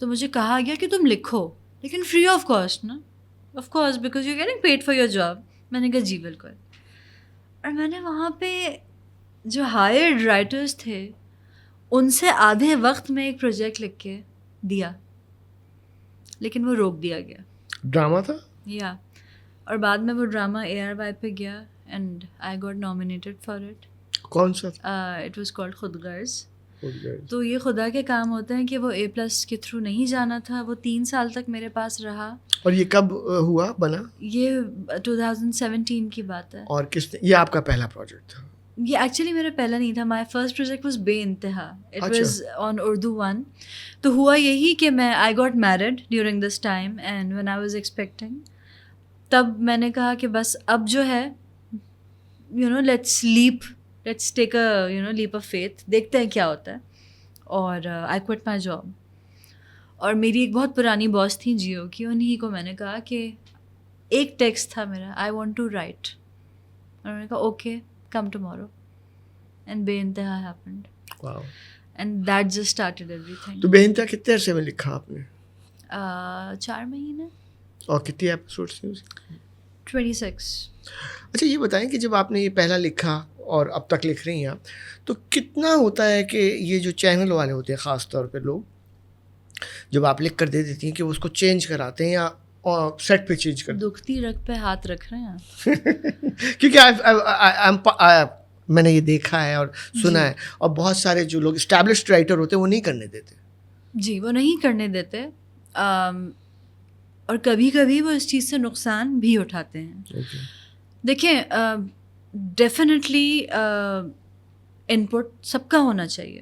تو مجھے کہا گیا کہ تم لکھو, لیکن فری آف کاسٹ نا, of course because you getting paid for your job. میں نے کہا جی بالکل. اور میں نے وہاں پہ جو ہائرڈ رائٹرس تھے ان سے آدھے وقت میں ایک پروجیکٹ لکھ کے دیا, لیکن وہ روک دیا گیا. ڈرامہ تھا یا اور بعد میں وہ ڈرامہ ARY پہ گیا and I got nominated for it. کون سا؟ اٹ واز کالڈ خود غرض. تو یہ خدا کے کام ہوتے ہیں کہ وہ A+ کے تھرو نہیں جانا تھا, وہ 3 سال تک میرے پاس رہا. اور یہ کب ہوا بنا؟ یہ 2017 کی بات ہے. اور کس نے, یہ آپ کا پہلا پروجیکٹ تھا؟ یہ ایکچولی میرا پہلا نہیں تھا. مائی فرسٹ پروجیکٹ واز بے انتہا. It was on Urdu 1. تو ہوا یہی کہ میں I got married during this time and when I was expecting, تب میں نے کہا کہ بس اب جو ہے let's take a leap of faith, دیکھتے ہیں کیا ہوتا ہے. اور آئی کوئٹ مائی جاب. اور میری ایک بہت پرانی باس تھیں جیو کی, انہیں کو میں نے کہا کہ ایک ٹیکسٹ تھا میرا, آئی وانٹ ٹو رائٹ. اور میں نے کہا اوکے کم ٹمورو, اینڈ بے انتہا happened. And that just started every thing. تو بے انتہا کتنے عرصے میں لکھا آپ نے؟ 4 مہینے. اور کتنی ایپیسوڈس تھے اس کے؟ 26. اچھا یہ بتائیں کہ جب آپ نے یہ پہلا لکھا اور اب تک لکھ رہی ہیں آپ, تو کتنا ہوتا ہے کہ یہ جو چینل والے ہوتے ہیں خاص طور پہ لوگ, جب آپ لکھ کر دے دیتی ہیں کہ وہ اس کو چینج کراتے ہیں یا سیٹ پہ چینج کر دکھتی رگ پہ ہاتھ رکھ رہے ہیں کیونکہ میں نے یہ دیکھا ہے اور سنا ہے, اور بہت سارے جو لوگ اسٹیبلشڈ رائٹر ہوتے ہیں وہ نہیں کرنے دیتے. جی وہ نہیں کرنے دیتے, اور کبھی کبھی وہ اس چیز سے نقصان بھی اٹھاتے ہیں. دیکھیں ڈیفینیٹلی ان پٹ سب کا ہونا چاہیے,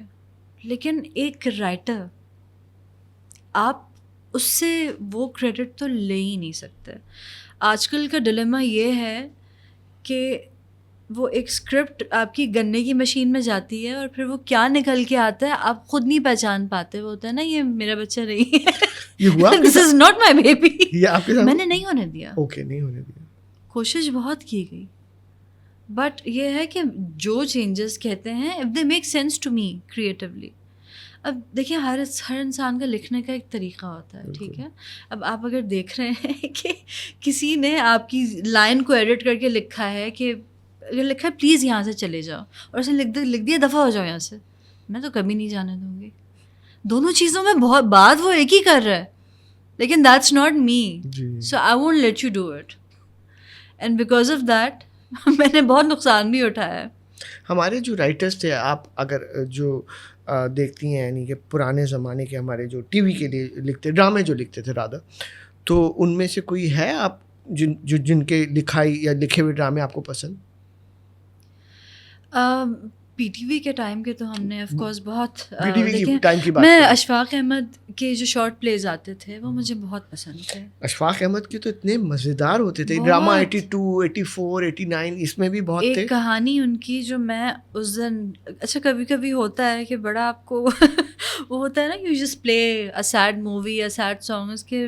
لیکن ایک رائٹر آپ اس سے وہ کریڈٹ تو لے ہی نہیں سکتے. آج کل کا ڈیلیما یہ ہے کہ وہ ایک اسکرپٹ آپ کی گنے کی مشین میں جاتی ہے اور پھر وہ کیا نکل کے آتا ہے آپ خود نہیں پہچان پاتے. وہ ہوتا ہے نا یہ میرا بچہ نہیں ہے, this is not my baby. میں نے نہیں ہونے دیا. اوکے, نہیں ہونے دیا. کوشش بہت کی گئی, بٹ یہ ہے کہ جو چینجز کہتے ہیں if they make sense to me creatively. اب دیکھیں ہر انسان کا لکھنے کا ایک طریقہ ہوتا ہے, ٹھیک ہے. اب آپ اگر دیکھ رہے ہیں کہ کسی نے آپ کی لائن کو ایڈٹ کر کے لکھا ہے کہ اگر لکھا ہے پلیز یہاں سے چلے جاؤ, اور اسے لکھ دیا دفعہ ہو جاؤ یہاں سے, میں تو کبھی نہیں جانے دوں گی. دونوں چیزوں میں بہت بات وہ ایک ہی کر رہا ہے, لیکن that's not me, so I won't let you do it. And because of that میں نے بہت نقصان بھی اٹھایا ہے. ہمارے جو رائٹرس تھے, آپ اگر جو دیکھتی ہیں یعنی کہ پرانے زمانے کے ہمارے جو ٹی وی کے لیے لکھتے, ڈرامے جو لکھتے تھے رادر, تو ان میں سے کوئی ہے آپ جن کے لکھائی یا لکھے ہوئے ڈرامے آپ کو پسند؟ PTV کے ٹائم کے تو ہم نے آف کورس بہت دیکھیں, میں اشفاق احمد کے جو شارٹ پلیز آتے تھے وہ مجھے بہت پسند تھے. اشفاق احمد کے تو اتنے مزیدار ہوتے تھے ڈرامہ 82, 84, 89, اس میں بھی بہت تھے. ایک کہانی ان کی جو میں اس دن, اچھا کبھی کبھی ہوتا ہے کہ بڑا آپ کو وہ ہوتا ہے نا you just play a sad movie, a sad song, اس کے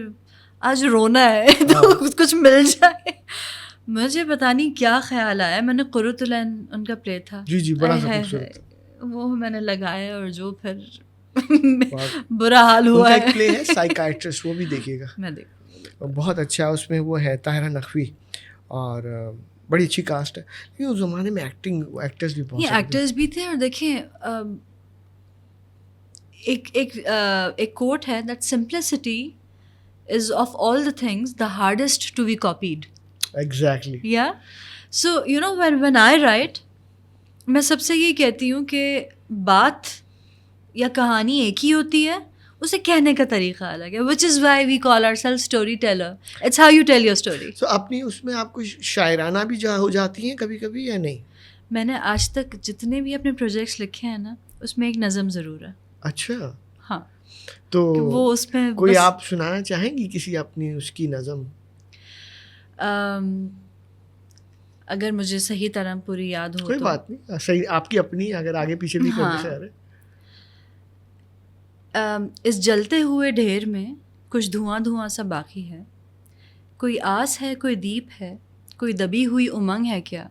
آج رونا ہے تو کچھ مل جائے. مجھے پتا نہیں کیا خیال آیا, میں نے قرۃ العین ان کا پلے تھا, جی بڑا خوبصورت, وہ میں نے لگایا اور جو پھر برا حال ہوا ہے. ایک پلے ہے سائیکائٹرسٹ, وہ بھی دیکھیے گا, میں دیکھوں, بہت اچھا. اس میں وہ ہے طاہرہ نقوی اور بڑی اچھی کاسٹ ہے. لیکن اس زمانے میں ایکٹرز بھی بہت, ایکٹرز بھی تھے. اور دیکھیں ایک کوٹ ہے that simplicity is of all the things the hardest to be copied. Exactly. Yeah. So, when I write, میں سب سے یہ کہتی ہوں کہ بات یا کہانی ایک ہی ہوتی ہے, اسے کہنے کا طریقہ الگ ہے, which is why we call ourselves story teller. It's how you tell your story. So, اپنی اس میں آپ کو شاعرانہ بھی ہو جاتی ہیں کبھی کبھی یا نہیں؟ میں نے آج تک جتنے بھی اپنے پروجیکٹس لکھے ہیں نا, اس میں ایک نظم ضرور ہے. اچھا, ہاں. تو وہ اس میں کوئی آپ سنانا چاہیں گی کسی اپنی اس کی نظم؟ اگر مجھے صحیح طرح پوری یاد ہو. کوئی بات نہیں, صحیح آپ کی اپنی, اگر آگے پیچھے بھی کوئی خیال ہے. اس جلتے ہوئے ڈھیر میں کچھ دھواں سا باقی ہے, کوئی آس ہے, کوئی دیپ ہے, کوئی دبی ہوئی امنگ ہے کیا,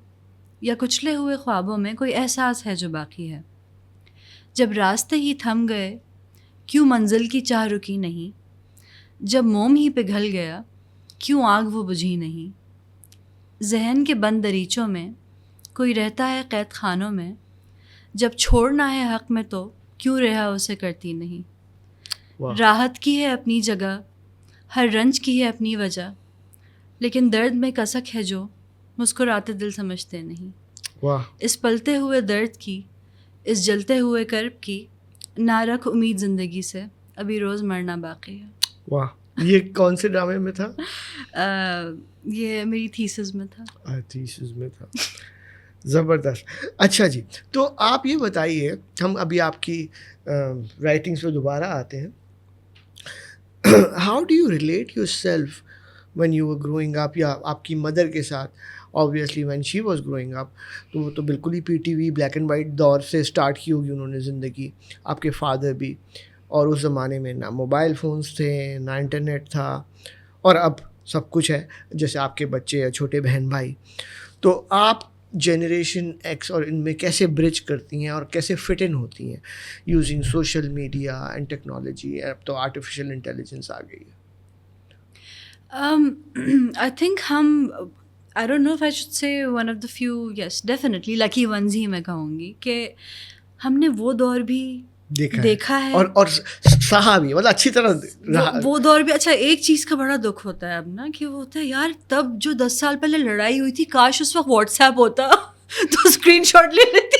یا کچلے ہوئے خوابوں میں کوئی احساس ہے جو باقی ہے. جب راستے ہی تھم گئے کیوں منزل کی چاہ رکی نہیں, جب موم ہی پگھل گیا کیوں آگ وہ بجھی نہیں. ذہن کے بند دریچوں میں کوئی رہتا ہے قید خانوں میں, جب چھوڑنا ہے حق میں تو کیوں رہا اسے کرتی نہیں. واہ. راحت کی ہے اپنی جگہ, ہر رنج کی ہے اپنی وجہ, لیکن درد میں کسک ہے جو مسکراتے دل سمجھتے نہیں. واہ. اس پلتے ہوئے درد کی, اس جلتے ہوئے کرب کی, نہ رکھ امید زندگی سے, ابھی روز مرنا باقی ہے. واہ. یہ کون سے ڈرامے میں تھا؟ یہ میری تھیسس میں تھا. تھیسس میں تھا. زبردست. اچھا جی, تو آپ یہ بتائیے, ہم ابھی آپ کی رائٹنگس پہ دوبارہ آتے ہیں. How do you relate yourself when you were growing up, یا آپ کی مدر کے ساتھ؟ Obviously when she was growing up تو وہ تو بالکل ہی P T V black and white دور سے اسٹارٹ کی ہوگی انہوں نے زندگی, آپ کے فادر بھی. اور اس زمانے میں نہ موبائل فونس تھے, نہ انٹرنیٹ تھا, اور اب سب کچھ ہے جیسے آپ کے بچے یا چھوٹے بہن بھائی. تو آپ جنریشن ایکس اور ان میں کیسے برج کرتی ہیں اور کیسے فٹ ان ہوتی ہیں using social media and technology? اب تو آرٹیفیشیل انٹیلیجنس آ گئی ہے. I think I don't know if I should say one of the few, yes, definitely lucky ones ہی میں کہوں گی کہ ہم نے وہ دور بھی دیکھا ہے اور سہا بھی, مطلب اچھی طرح رہا وہ دور بھی. اچھا, ایک چیز کا بڑا دکھ ہوتا ہے اب نا, کہ وہ ہوتا ہے یار تب جو 10 سال پہلے لڑائی ہوئی تھی, کاش اس وقت واٹس ایپ ہوتا تو اسکرین شاٹ لے لیتی.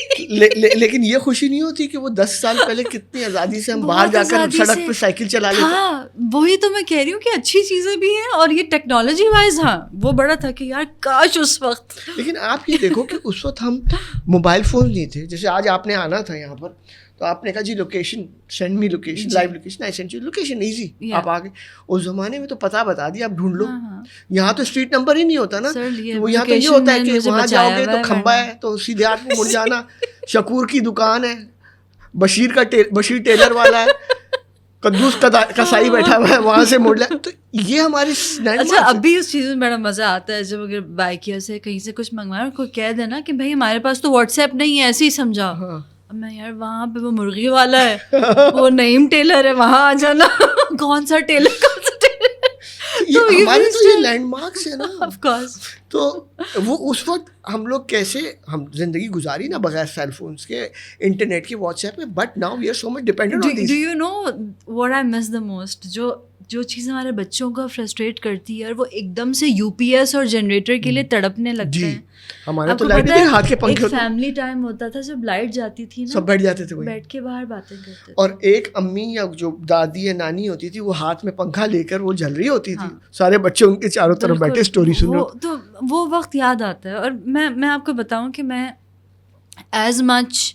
لیکن یہ خوشی نہیں ہوتی کہ وہ 10 سال پہلے کتنی آزادی سے ہم باہر جا کر سڑک پہ سائیکل چلا لیتے. ہاں وہی تو میں کہہ رہی ہوں کہ اچھی چیزیں بھی ہیں, اور یہ ٹیکنالوجی وائز ہاں وہ بڑا تھا کہ یار کاش اس وقت. لیکن آپ یہ دیکھو کہ اس وقت ہم موبائل فون نہیں تھے. جیسے آج آپ نے آنا تھا یہاں پر تو آپ نے کہا جی location send me location, live location, I send you location, easy, آپ آ گئے. اس زمانے میں تو پتہ بتا دیا, آپ ڈھونڈ لو. یہاں تو اسٹریٹ نمبر ہی نہیں ہوتا نا, وہ یہاں تو یہ ہوتا ہے کہ وہاں جاؤ گے تو کھمبا ہے تو سیدھے ہاتھ میں مڑ جانا, شکور کی دکان ہے, بشیر ٹیلر والا ہے, قدوس کسائی بیٹھا ہوا ہے, وہاں سے مڑ لے. تو یہ ہماری. اچھا اب بھی اس چیز میں بڑا مزہ آتا ہے جب اگر بائکیا سے کہیں سے کچھ منگوانا, کوئی کہہ دینا کہ بھائی ہمارے پاس تو واٹس ایپ نہیں ہے, ایسے ہی سمجھا. اب میں یار وہاں پہ وہ مرغی والا ہے, وہ نعیم ٹیلر ہے, وہاں آ جانا. کون سا ٹیلر, کون سا ٹیلر, ہمارے تو یہ لینڈ مارکس ہے نا. Of course. تو وہ اس وقت ہم لوگ کیسے ہم زندگی گزاری نا بغیر سیل فونس کے, انٹرنیٹ کے, واٹس ایپ پہ. But now we are so much dependent on these. Do you know what I miss the most, جو چیز ہمارے بچوں کو فرسٹریٹ کرتی ہے, اور وہ ایک دم سے یو پی ایس اور جنریٹر کے لیے تڑپنے لگتے ہیں. ہمارا تو لائٹ کے ہاتھ کے پنکھے, ایک فیملی ٹائم ہوتا تھا جب لائٹ جاتی تھی نا, سب بیٹھ جاتے تھے, بیٹھ کے باہر باتیں کرتے تھے. اور ایک امی یا جو دادی یا نانی ہوتی تھی وہ ہاتھ میں پنکھا لے کر وہ جل رہی ہوتی تھی, سارے بچے ان کے چاروں طرف بیٹھے اسٹوری سن رہے. تو وہ وقت یاد آتا ہے. اور میں آپ کو بتاؤں کہ میں as much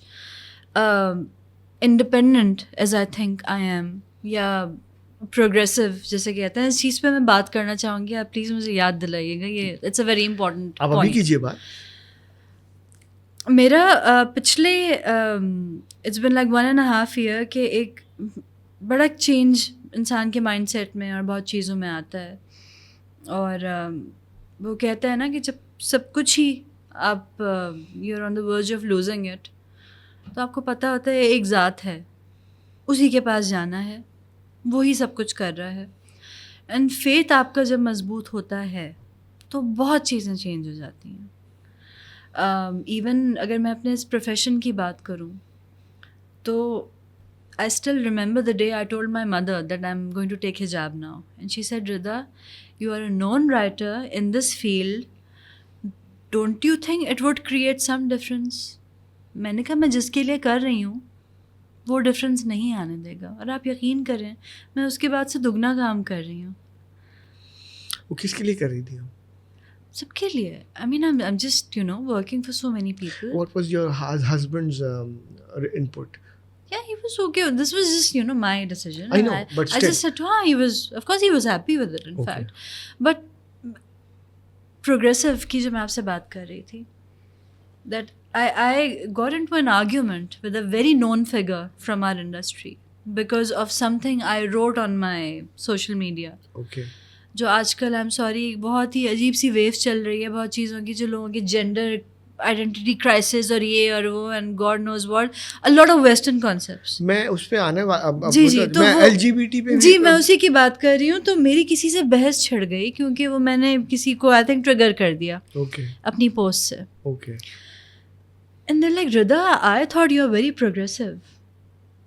independent as I think I am, یا پروگریسو جیسے کہتے ہیں, اس چیز پہ میں بات کرنا چاہوں گی. آپ پلیز مجھے یاد دلائیے گا, یہ اٹس اے ویری امپورٹنٹ. آپ ابھی کیجیے بات. میرا پچھلے اٹس بن لائک 1.5 year کہ ایک بڑا چینج انسان کے مائنڈ سیٹ میں اور بہت چیزوں میں آتا ہے. اور وہ کہتا ہے نا کہ جب سب کچھ ہی آپ you are on the verge of losing it, تو آپ کو پتہ ہوتا ہے ایک ذات ہے, اسی کے پاس جانا ہے, وہی سب کچھ کر رہا ہے. اینڈ فیتھ آپ کا جب مضبوط ہوتا ہے تو بہت چیزیں چینج ہو جاتی ہیں. ایون اگر میں اپنے اس پروفیشن کی بات کروں تو I still remember the day I told my mother that I'm going to take hijab now. And she said, Rida, you are a known writer in this field. Don't you think it would create some difference? میں نے کہا میں جس کے لیے کر رہی ہوں وہ ڈفرینس نہیں آنے دے گا, اور آپ یقین کریں میں اس کے بعد سے دگنا کام کر رہی ہوں. وہ کس کے لیے کر رہی تھی؟ سب کے لیے. I mean I'm just working for so many people. What was your husband's input? Yeah, he was okay. This was just, my decision. I know, but still. I just said, of course he was happy with it, in fact. But progressive کی جو میں آپ سے بات کر رہی تھی, that I got into an argument with a very known figure from our industry because of something I wrote on my social media. Okay. جو آج کل I'm sorry بہت ہی عجیب سی ویوز چل رہی ہے بہت چیزوں کی, جو لوگوں کی جینڈر آئیڈینٹی کرائسس اور یہ اور وہ and God knows what, a lot of western concepts. میں اس پہ آنے والا, جی تو میں LGBT پہ, جی میں اسی کی بات کر رہی ہوں. تو میری کسی سے بحث چھڑ گئی کیونکہ وہ میں نے کسی کو آئی تھنک ٹریگر کر دیا اوکے, اپنی پوسٹ سے. Okay. And they're like, Rida, I thought you're very progressive.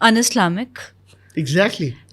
un-Islamic. Exactly.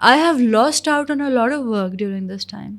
I have lost out on a lot of work during this time.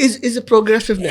is a progressiveness.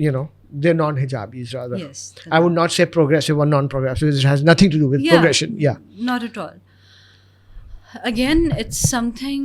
you know, they're non-hijabis rather. Yes. I would not say progressive or non-progressive. It has nothing to do with progression. Yeah. Not at all. Again, it's something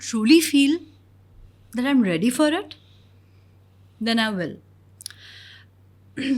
truly feel that I'm ready for it, then I will.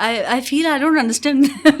I feel I don't understand them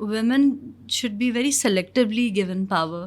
women should be very selectively given power.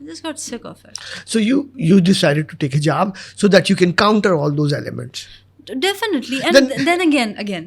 I just got sick of it. So you decided to take hijab so that you can counter all those elements. Definitely. And then again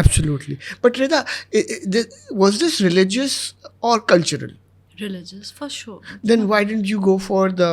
Absolutely. But Rida, was this religious or cultural? Religious for sure. Then why didn't you go for the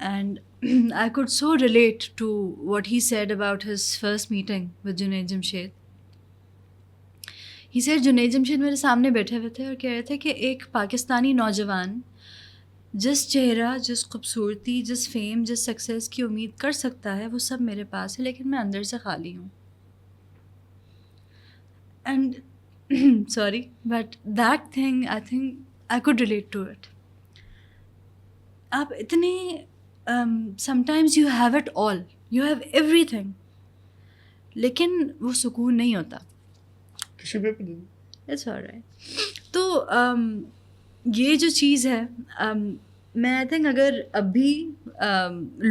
and I could so relate to what he said about his first meeting with Junaid Jamshed. He said Junaid Jamshed میرے سامنے بیٹھے ہوئے تھے اور کہہ رہے تھے کہ ایک پاکستانی نوجوان جس چہرہ، جس خوبصورتی، جس فیم، جس سکسیس کی امید کر سکتا ہے وہ سب میرے پاس ہے، لیکن میں اندر سے خالی ہوں. And sorry but that thing I think I could relate to it. آپ اتنے sometimes you have it all, you have everything, لیکن وہ سکون نہیں ہوتا. It's all right. تو یہ جو چیز ہے میں آئی تھنک اگر ابھی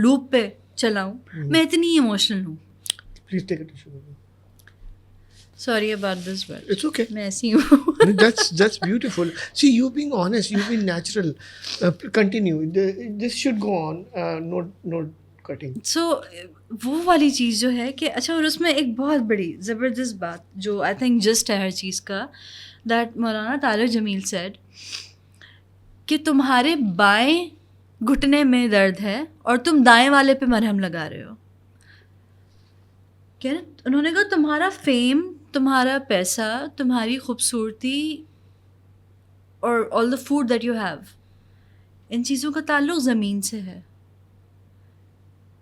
لوپ پہ چلاؤں میں اتنی ایموشنل ہوں. Please take a tissue. Sorry about this but It's okay. میں ایسی ہوں. That's beautiful. See, you being honest, you being natural. Continue. This should go on. No cutting. So وہ والی چیز جو ہے کہ اچھا، اور اس میں ایک بہت بڑی زبردست بات جو آئی تھنک جسٹ ہے ہر چیز کا، that Maulana Tariq Jamil sad کہ تمہارے بائیں گھٹنے میں درد ہے اور تم دائیں والے پہ مرہم لگا رہے ہو. کہ انہوں نے کہا تمہارا فیم، تمہارا پیسہ، تمہاری خوبصورتی اور all the food that you have, ان چیزوں کا تعلق زمین سے ہے.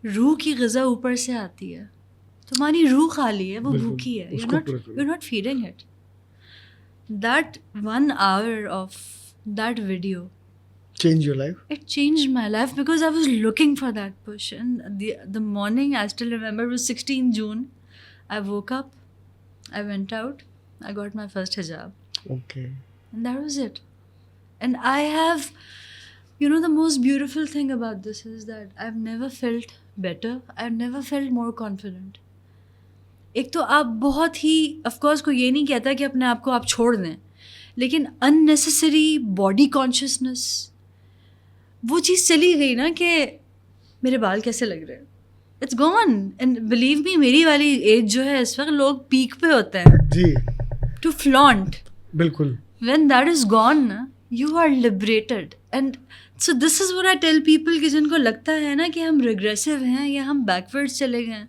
روح کی غذا اوپر سے آتی ہے، تمہاری روح خالی ہے، وہ بھوکی ہے، you not feeding it. That 1 hour of that video Change your life. it changed my life because I was looking for that push. And the morning I still remember, it was 16 June. I woke up, I went out, I got my first hijab. Okay. And that was it. And I have, you know, the most beautiful thing about this is that I've never felt better. I've never felt more confident. ایک تو آپ بہت ہی of course کوئی یہ نہیں کہتا کہ اپنے آپ کو آپ چھوڑ دیں، لیکن unnecessary body consciousness وہ چیز چلی گئی نا کہ میرے بال کیسے لگ رہے ہیں. It's gone. And believe me میری والی ایج جو ہے اس وقت لوگ پیک پہ ہوتے ہیں جی ٹو فلانٹ. بالکل. When that is gone you are liberated. And so this is what I tell people کہ جن کو لگتا ہے نا کہ ہم ریگریسو ہیں یا ہم بیکورڈ چلے گئے،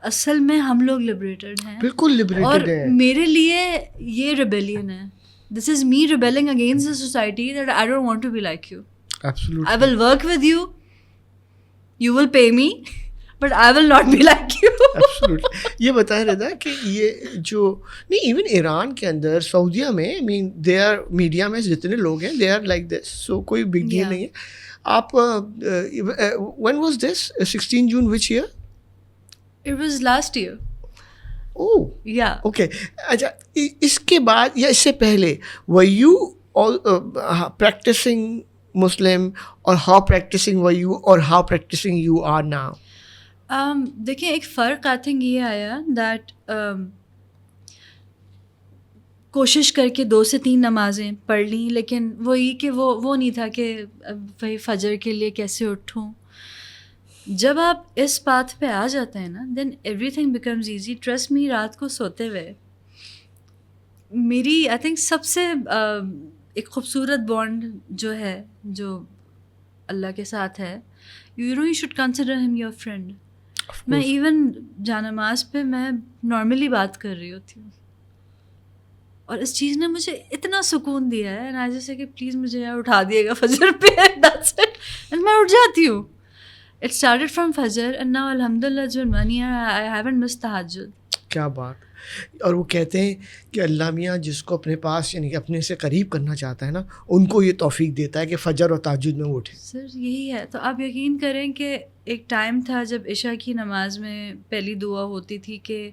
اصل میں ہم لوگ لبریٹڈ ہیں. بالکل لبریٹڈ ہے. اور میرے لیے یہ ریبیلین ہے. This is me rebelling against the society that I don't want to be like you. Absolutely. I will work with you. You will pay me, but I will not be like you. Absolutely. یہ بتائیں رضا کہ یہ جو نہیں even Iran کے اندر، سعودیہ میں، I mean they are media میں جتنے لوگ ہیں they are like this, so کوئی big deal نہیں ہے. آپ when was this? 16 June which year? It was last year. Oh. Yeah. Okay. اچھا اس کے بعد یا اس سے پہلے were you all practicing Muslim, or how practicing were you, or how practicing you are now? دیکھیں ایک فرق آئی تھنک یہ آیا دیٹ کوشش کر کے 2 سے 3 نمازیں پڑھ لیں، لیکن وہی کہ وہ نہیں تھا کہ وہی فجر کے لیے کیسے اٹھوں. جب آپ اس بات پہ آ جاتے ہیں نا then everything becomes easy. Trust me, رات کو سوتے ہوئے میری آئی تھنک سب سے ایک خوبصورت بانڈ جو ہے جو اللہ کے ساتھ ہے، you know you should consider him your friend. میں ایون جانماز پہ میں نارملی بات کر رہی ہوتی ہوں اور اس چیز نے مجھے اتنا سکون دیا ہے. اینڈ جیسے کہ پلیز مجھے اٹھا دیے گا فجر پہ، دیٹس اٹ. اینڈ میں اٹھ جاتی ہوں. اٹ اسٹارٹیڈ فرام فجر اینڈ ناؤ الحمد للہ جو منی آئی ہیونٹ مس تہجد. کیا بات. اور وہ کہتے ہیں کہ اللہ میاں جس کو اپنے پاس یعنی کہ اپنے سے قریب کرنا چاہتا ہے نا ان کو یہ توفیق دیتا ہے کہ فجر اور تہجد میں وہ اٹھے. سر یہی ہے. تو آپ یقین کریں کہ ایک ٹائم تھا جب عشاء کی نماز میں پہلی دعا ہوتی تھی کہ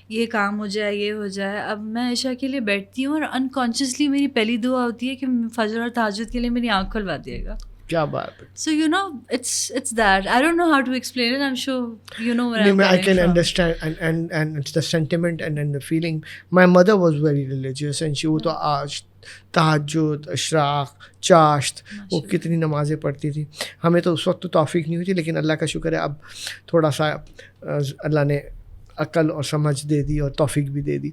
یہ کام ہو جائے، یہ ہو جائے. اب میں عشاء کے لیے بیٹھتی ہوں اور انکانشیسلی میری پہلی دعا ہوتی ہے کہ فجر اور تہجد کے لیے میری آنکھ کھلوا دیے گا. کیا بات ہے. So you know it's that. I don't know how to explain it. I'm sure you know where I'm I coming can from. understand and it's the sentiment and the feeling. My mother was very religious and she would تہجد، اشراق، چاشت، وہ کتنی نمازیں پڑھتی تھی. ہمیں تو اس وقت تو توفیق نہیں ہوئی تھی، لیکن اللہ کا شکر ہے اب تھوڑا سا اللہ نے عقل اور سمجھ دے دی اور توفیق بھی دے دی.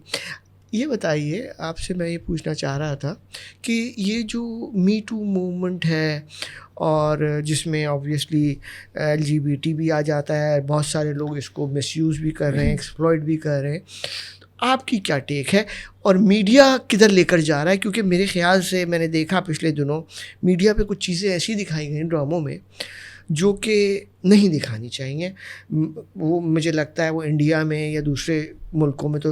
یہ بتائیے, آپ سے میں یہ پوچھنا چاہ رہا تھا کہ یہ جو می ٹو موومنٹ ہے اور جس میں آبویسلی LGBT بھی آ جاتا ہے, بہت سارے لوگ اس کو مس یوز بھی کر رہے ہیں, ایکسپلائٹ بھی کر رہے ہیں, تو آپ کی کیا ٹیک ہے اور میڈیا کدھر لے کر جا رہا ہے؟ کیونکہ میرے خیال سے میں نے دیکھا پچھلے دنوں میڈیا پہ کچھ چیزیں ایسی دکھائی گئیں ڈراموں میں جو کہ نہیں دکھانی چاہیے. وہ مجھے لگتا ہے وہ انڈیا میں یا دوسرے ملکوں میں تو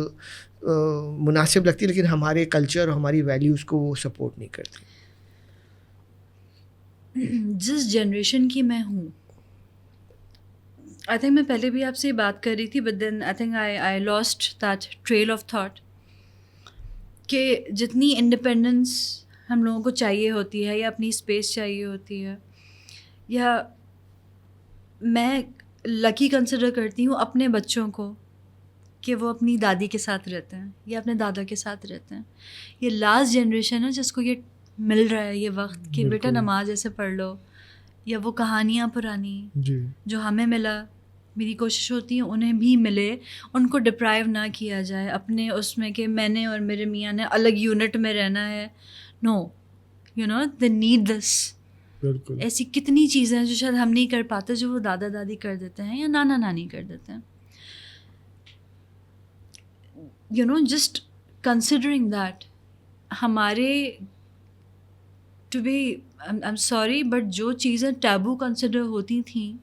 مناسب لگتی ہے, لیکن ہمارے کلچر اور ہماری ویلیوز کو وہ سپورٹ نہیں کرتی. جس جنریشن کی میں ہوں, آئی تھنک میں پہلے بھی آپ سے یہ بات کر رہی تھی, but then I think I lost that trail of thought کہ جتنی انڈیپینڈنس ہم لوگوں کو چاہیے ہوتی ہے یا اپنی اسپیس چاہیے ہوتی ہے, یا میں لکی کنسیڈر کرتی ہوں اپنے بچوں کو کہ وہ اپنی دادی کے ساتھ رہتے ہیں یا اپنے دادا کے ساتھ رہتے ہیں. یہ لاسٹ جنریشن ہے جس کو یہ مل رہا ہے یہ وقت کہ بیٹا نماز ایسے پڑھ لو, یا وہ کہانیاں پرانی جو ہمیں ملا, میری کوشش ہوتی ہے انہیں بھی ملے, ان کو ڈپرائیو نہ کیا جائے اپنے اس میں کہ میں نے اور میرے میاں نے الگ یونٹ میں رہنا ہے. No, you know they need this. ایسی کتنی چیزیں ہیں جو شاید ہم نہیں کر پاتے جو وہ دادا دادی کر دیتے ہیں یا نانا نانی کر دیتے ہیں. You know just considering that ہمارے to be I am sorry but جو چیزیں ٹیبو کنسیڈر ہوتی تھیں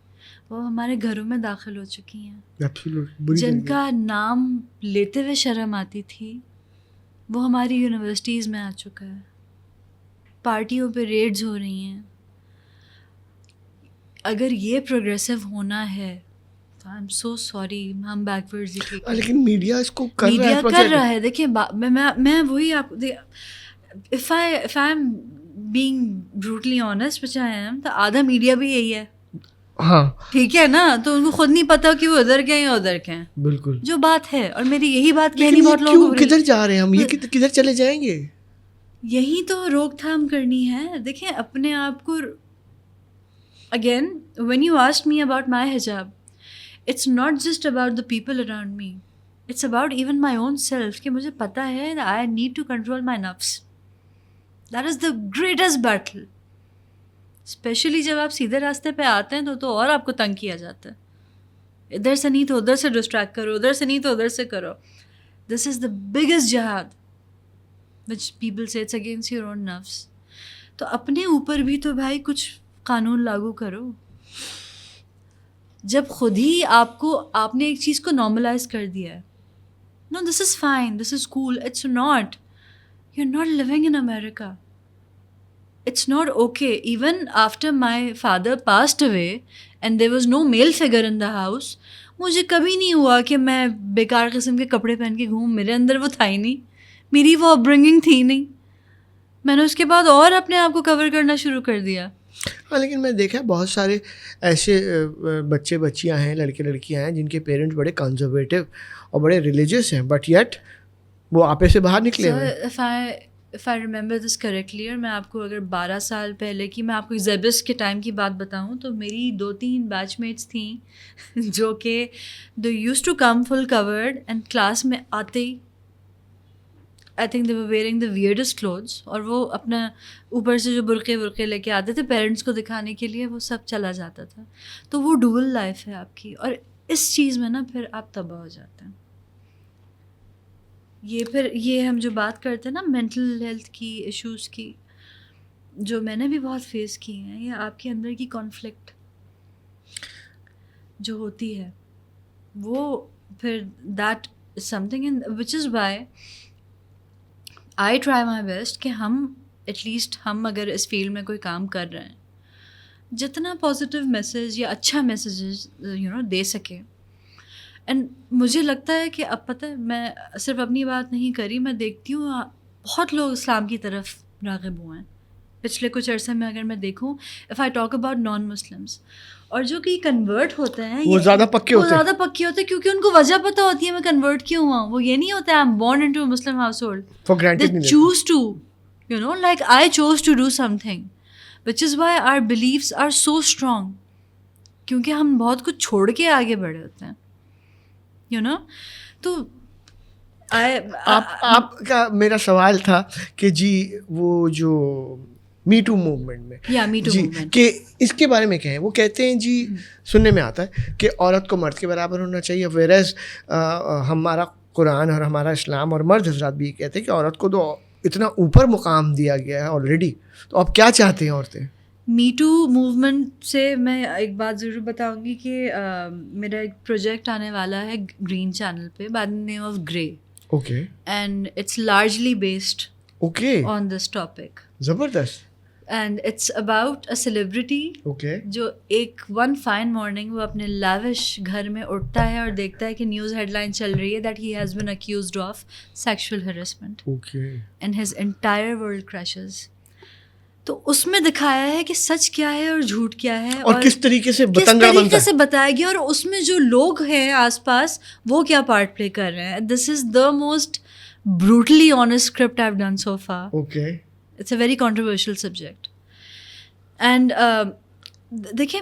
وہ ہمارے گھروں میں داخل ہو چکی ہیں. جن کا نام لیتے ہوئے شرم آتی تھی وہ ہماری یونیورسٹیز میں آ چکا ہے, پارٹیوں پہ ریڈز ہو رہی ہیں. اگر یہ پروگریسو ہونا ہے تو آئی ایم سو سوری, ہم بیکورڈز ہی ٹھیک. لیکن میڈیا اس کو میڈیا کر رہا ہے. دیکھیں میں وہی آپ if I am being brutally honest which I am, تو آدھا میڈیا بھی یہی ہے. ہاں ٹھیک ہے نا, تو ان کو خود نہیں پتا کہ وہ ادھر کے ہیں یا ادھر کے ہیں. بالکل جو بات ہے, اور میری یہی بات کہنی بہت لوگوں کو, کدھر جا رہے ہیں ہم, یہ کدھر چلے جائیں گے, یہی تو روک تھام کرنی ہے. دیکھیں اپنے آپ کو, again when you asked me about my hijab, it's not just about the people around me, it's about even my own self کہ مجھے پتا ہے that I need to control my nafs. That is the greatest battle. Especially جب آپ سیدھے راستے پہ آتے ہیں تو اور آپ کو تنگ کیا جاتا ہے. ادھر سے نہیں تو ادھر سے ڈسٹریکٹ کرو, ادھر سے نہیں تو ادھر سے کرو. دس از دا بگیسٹ جہاد وچ پیپل سے اٹس اگینسٹ یور اون نفس. تو اپنے اوپر بھی تو بھائی کچھ قانون لاگو کرو. جب خود ہی آپ نے ایک چیز کو نارملائز کر دیا ہے, no this is fine, this is cool, it's not, you are not living in America. It's not okay. Even after my father passed away and there was no male figure in the house, مجھے کبھی نہیں ہوا کہ میں بیکار قسم کے کپڑے پہن کے گھوم, میرے اندر وہ تھا ہی نہیں, میری وہ اپ برنگنگ تھی نہیں. میں نے اس کے بعد اور اپنے آپ کو کور کرنا شروع کر دیا. ہاں لیکن میں دیکھا بہت سارے ایسے بچے بچیاں ہیں, لڑکے لڑکیاں ہیں جن کے پیرنٹس بڑے کنزرویٹو اور بڑے ریلیجیس ہیں, بٹ یٹ وہ آپے سے باہر نکلے ہوئے. if I remember this correctly, اور میں آپ کو اگر 12 سال پہلے کی میں آپ کو زیبس کے ٹائم کی بات بتاؤں تو میری 2-3 بیچ میٹس تھیں جو کہ they used to come full covered and class میں آتے ہی I think they were wearing the weirdest clothes, اور وہ اپنا اوپر سے جو برقعے لے کے آتے تھے پیرنٹس کو دکھانے کے لیے, وہ سب چلا جاتا تھا. تو وہ ڈوبل لائف ہے آپ کی, اور اس چیز میں نا پھر آپ تباہ ہو جاتے ہیں. یہ ہم جو بات کرتے ہیں نا مینٹل ہیلتھ کی ایشوز کی, جو میں نے بھی بہت فیس کی ہیں, یا آپ کے اندر کی کانفلکٹ جو ہوتی ہے, وہ پھر that is some thing which is Y I try my best کہ ہم ایٹ لیسٹ ہم اگر اس فیلڈ میں کوئی کام کر رہے ہیں, جتنا پازیٹیو میسیج یا اچھا میسیجز دے سکیں. اینڈ مجھے لگتا ہے کہ اب پتہ ہے, میں صرف اپنی بات نہیں کری, میں دیکھتی ہوں بہت لوگ اسلام کی طرف راغب ہوئے ہیں پچھلے کچھ عرصے میں. اگر میں دیکھوں if I talk about non Muslims, اور جو کہ کنورٹ ہوتے ہیں وہ زیادہ پکے ہوتے ہیں کیونکہ ان کو وجہ پتہ ہوتی ہے میں کنورٹ کیوں ہوا ہوں. وہ یہ نہیں ہوتا ہے I am born into a Muslim household, they choose to like I choose to do something which is why our beliefs are so strong, کیونکہ ہم بہت کچھ چھوڑ کے آگے بڑھے ہوتے ہیں. تو آپ کا میرا سوال تھا کہ جی وہ جو می ٹو موومنٹ میں جی کہ اس کے بارے میں کہیں. وہ کہتے ہیں جی سننے میں آتا ہے کہ عورت کو مرد کے برابر ہونا چاہیے, ویرز ہمارا قرآن اور ہمارا اسلام اور مرد حضرات بھی کہتے ہیں کہ عورت کو تو اتنا اوپر مقام دیا گیا ہے آلریڈی, تو آپ کیا چاہتے ہیں عورتیں؟ می ٹو موومنٹ سے میں ایک بات ضرور بتاؤں گی کہ میرا ایک پروجیکٹ آنے والا ہے گرین چینل پہ by the name of Grey. Okay. And it's largely based okay on this topic. زبردست. And it's about a celebrity okay جو ایک ون فائن مارننگ وہ اپنے لیوش گھر میں اٹھتا ہے اور دیکھتا ہے کہ نیوز ہیڈ لائن چل رہی ہے that he has been accused of sexual harassment okay and his entire world crashes. تو اس میں دکھایا ہے کہ سچ کیا ہے اور جھوٹ کیا ہے اور کس طریقے سے بتنگڑ بنتا ہے, سے بتایا گیا, اور اس میں جو لوگ ہیں آس پاس وہ کیا پارٹ پلے کر رہے ہیں. This is the most brutally honest script I have done so far. Okay. It's a very controversial subject. And دیکھیں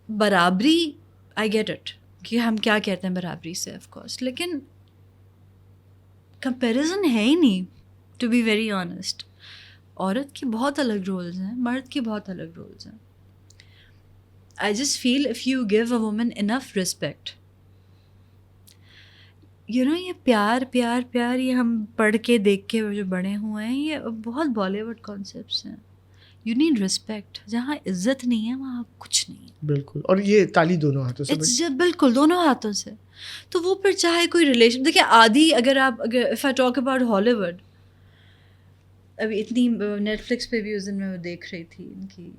برابری, آئی گیٹ اٹ کہ ہم کیا کہتے ہیں برابری سے آف کورس, لیکن کمپیریزن ہے ہی نہیں ٹو بی ویری آنیسٹ. عورت کی بہت الگ رولز ہیں, مرد کی بہت الگ رولز ہیں. I just feel if you give a woman enough respect, you know یہ پیار پیار پیار یہ ہم پڑھ کے دیکھ کے جو بڑے ہوئے ہیں یہ بہت بالی ووڈ کانسیپٹس ہیں. You need respect. جہاں عزت نہیں ہے وہاں کچھ نہیں ہے. بالکل. اور یہ تالی دونوں ہاتھوں سے, بالکل دونوں ہاتھوں سے. تو وہ پھر چاہے کوئی ریلیشن, دیکھیں آدھی اگر اف آئی ٹاک اباؤٹ ہالی ووڈ, ابھی اتنی نیٹ فلکس پہ بھی اس دن میں وہ دیکھ رہی تھی ان کی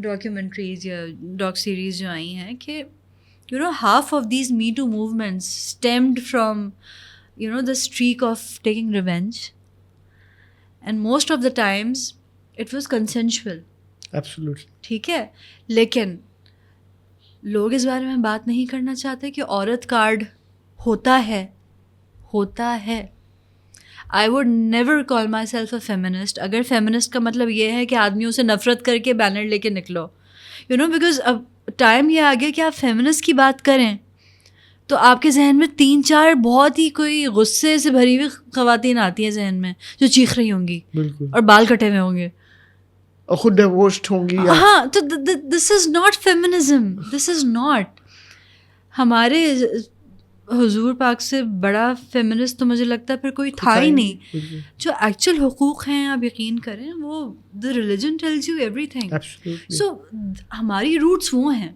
ڈاکیومنٹریز یا ڈاک سیریز جو آئی ہیں کہ you know half of these me too movements stemmed from you know the streak of taking revenge, and most of the times it was consensual. Absolutely. ٹھیک ہے, لیکن لوگ اس بارے میں بات نہیں کرنا چاہتے کہ عورت کارڈ ہوتا ہے. I would never call myself a feminist. اگر feminist کا مطلب یہ ہے کہ آدمیوں سے نفرت کر کے بینر لے کے نکلو, you know, because اب ٹائم یہ آ گیا کہ آپ feminist کی بات کریں تو آپ کے ذہن میں 3-4 بہت ہی کوئی غصے سے بھری ہوئی خواتین آتی ہیں ذہن میں جو چیخ رہی ہوں گی اور بال کٹے ہوئے ہوں گے اور خود ڈیورسڈ ہوں گی. ہاں, تو this is not feminism. This is not. ہمارے حضور پاک سے بڑا فیمنسٹ تو مجھے لگتا ہے پھر کوئی تھا ہی نہیں. جو ایکچوئل حقوق ہیں آپ یقین کریں وہ the religion tells you everything. So ہماری روٹس وہ ہیں.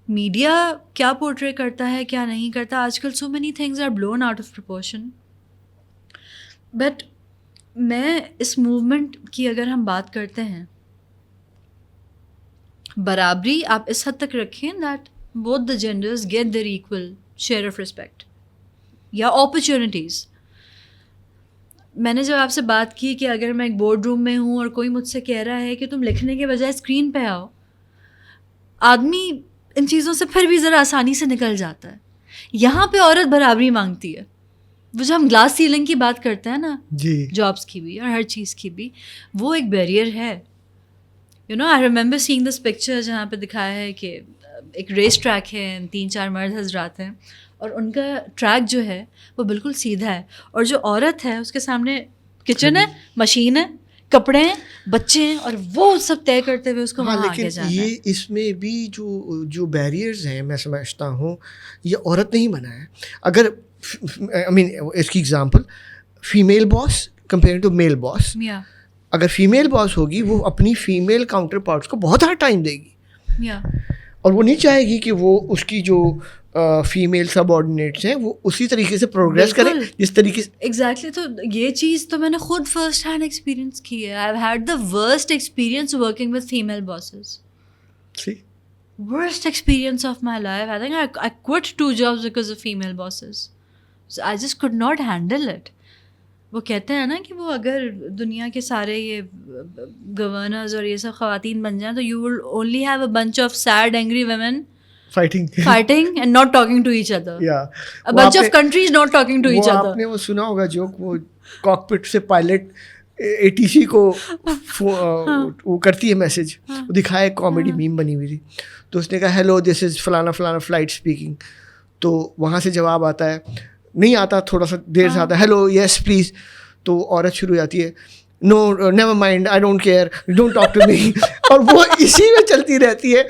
میڈیا کیا پورٹرے کرتا ہے کیا نہیں کرتا, آج کل so many things are blown out of proportion. But میں اس موومنٹ کی اگر ہم بات کرتے ہیں, برابری آپ اس حد تک رکھیں that both the genders get their equal share of respect یا opportunities. میں نے جب آپ سے بات کی کہ اگر میں ایک بورڈ روم میں ہوں اور کوئی مجھ سے کہہ رہا ہے کہ تم لکھنے کے بجائے اسکرین پہ آؤ, آدمی ان چیزوں سے پھر بھی ذرا آسانی سے نکل جاتا ہے. یہاں پہ عورت برابری مانگتی ہے. وہ جو ہم گلاس سیلنگ کی بات کرتے ہیں نا, جی, جابس کی بھی اور ہر چیز کی بھی, وہ ایک بیریئر ہے. You know I remember seeing this picture جہاں پہ دکھایا ہے کہ ایک ریس ٹریک ہے, 3-4 مرد حضرات ہیں اور ان کا ٹریک جو ہے وہ بالکل سیدھا ہے, اور جو عورت ہے اس کے سامنے کچن ہے, مشین ہے, کپڑے ہیں, بچے ہیں, اور وہ سب طے کرتے ہوئے اس کو وہاں آگے جانا ہے. یہ اس میں بھی جو بیریئرز ہیں میں سمجھتا ہوں یہ عورت نہیں بنا ہے. اگر آئی مین اس کی example female boss comparing to male boss, اگر فیمیل باس ہوگی وہ اپنی فیمیل کاؤنٹر پارٹس کو بہت ہارڈ ٹائم دے گی, اور وہ نہیں چاہے گی کہ وہ اس کی جو فیمیل سب آرڈینیٹس ہیں وہ اسی طریقے سے پروگریس کریں جس طریقے سے. ایگزیکٹلی. تو یہ چیز تو میں نے خود فرسٹ ہینڈ ایکسپیرینس کی ہے. I have had the worst experience working with female bosses. Worst experience of my life. I think I quit 2 jobs because of female bosses. So I just could not handle it. وہ کہتے ہیں نا کہ وہ اگر دنیا کے سارے یہ گورنرز اور یہ سب خواتین بن جائیں تو you will only have a bunch of sad angry women fighting and not talking to each other. A bunch of countries not talking to each other. آپ نے وہ سنا ہوگا جو وہ کاکپٹ سے پائلٹ ATC کو وہ کرتی ہے میسج, وہ دکھایا کامیڈی میم بنی ہوئی تھی, تو اس نے کہا ہیلو دس از فلانا فلانا فلائٹ اسپیکنگ, تو وہاں سے جواب آتا ہے نہیں آتا, تھوڑا سا دیر سے آتا ہے, ہیلو یس پلیز, تو عورت شروع ہو جاتی ہے no never mind I don't care don't talk to me, اور وہ اسی میں چلتی رہتی ہے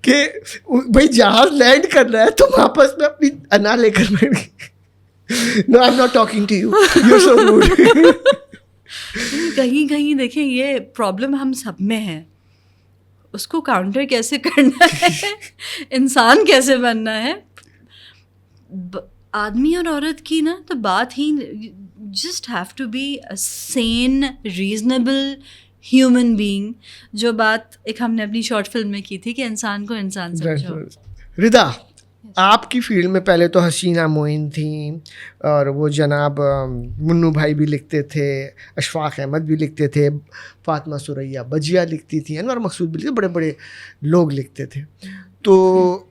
کہ بھائی جہاز لینڈ کرنا ہے, تم آپس میں اپنی انا لے کر بیٹھ گئی, no I am not talking to you, you so rude. کہیں کہیں دیکھیں یہ پرابلم ہم سب میں ہے, اس کو کاؤنٹر کیسے کرنا ہے, انسان کیسے بننا ہے. آدمی اور عورت کی نا تو بات ہی, just have to be a sane reasonable human being, جو بات ایک ہم نے اپنی شارٹ فلم میں کی تھی کہ انسان کو انسان سمجھو. ردا, آپ کی فیلڈ میں پہلے تو حسینہ معین تھیں, اور وہ جناب منو بھائی بھی لکھتے تھے, اشفاق احمد بھی لکھتے تھے, فاطمہ سریا بجیا لکھتی تھیں, انور مقصود بھی لکھتے, بڑے بڑے لوگ لکھتے تھے. تو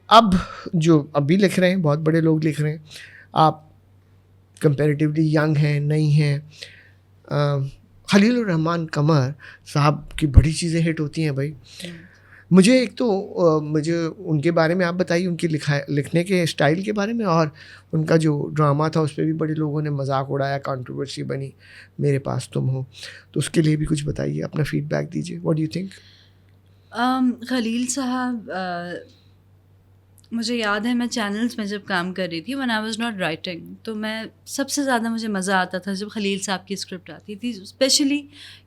اب جو ابھی لکھ رہے ہیں بہت بڑے لوگ لکھ رہے ہیں, آپ کمپیریٹیولی ینگ ہیں, نئی ہیں. خلیل الرحمن قمر صاحب کی بڑی چیزیں ہٹ ہوتی ہیں بھائی. مجھے ایک تو مجھے ان کے بارے میں آپ بتائیے, ان کی لکھنے کے اسٹائل کے بارے میں, اور ان کا جو ڈرامہ تھا اس پہ بھی بڑے لوگوں نے مذاق اڑایا, کنٹروورسی بنی میرے پاس تم ہو, تو اس کے لیے بھی کچھ بتائیے, اپنا فیڈ بیک دیجیے, واٹ ڈو یو تھنک. خلیل صاحب, مجھے یاد ہے میں چینلز میں جب کام کر رہی تھی, when I was not writing, تو میں سب سے زیادہ مجھے مزہ آتا تھا جب خلیل صاحب کی اسکرپٹ آتی تھی. Especially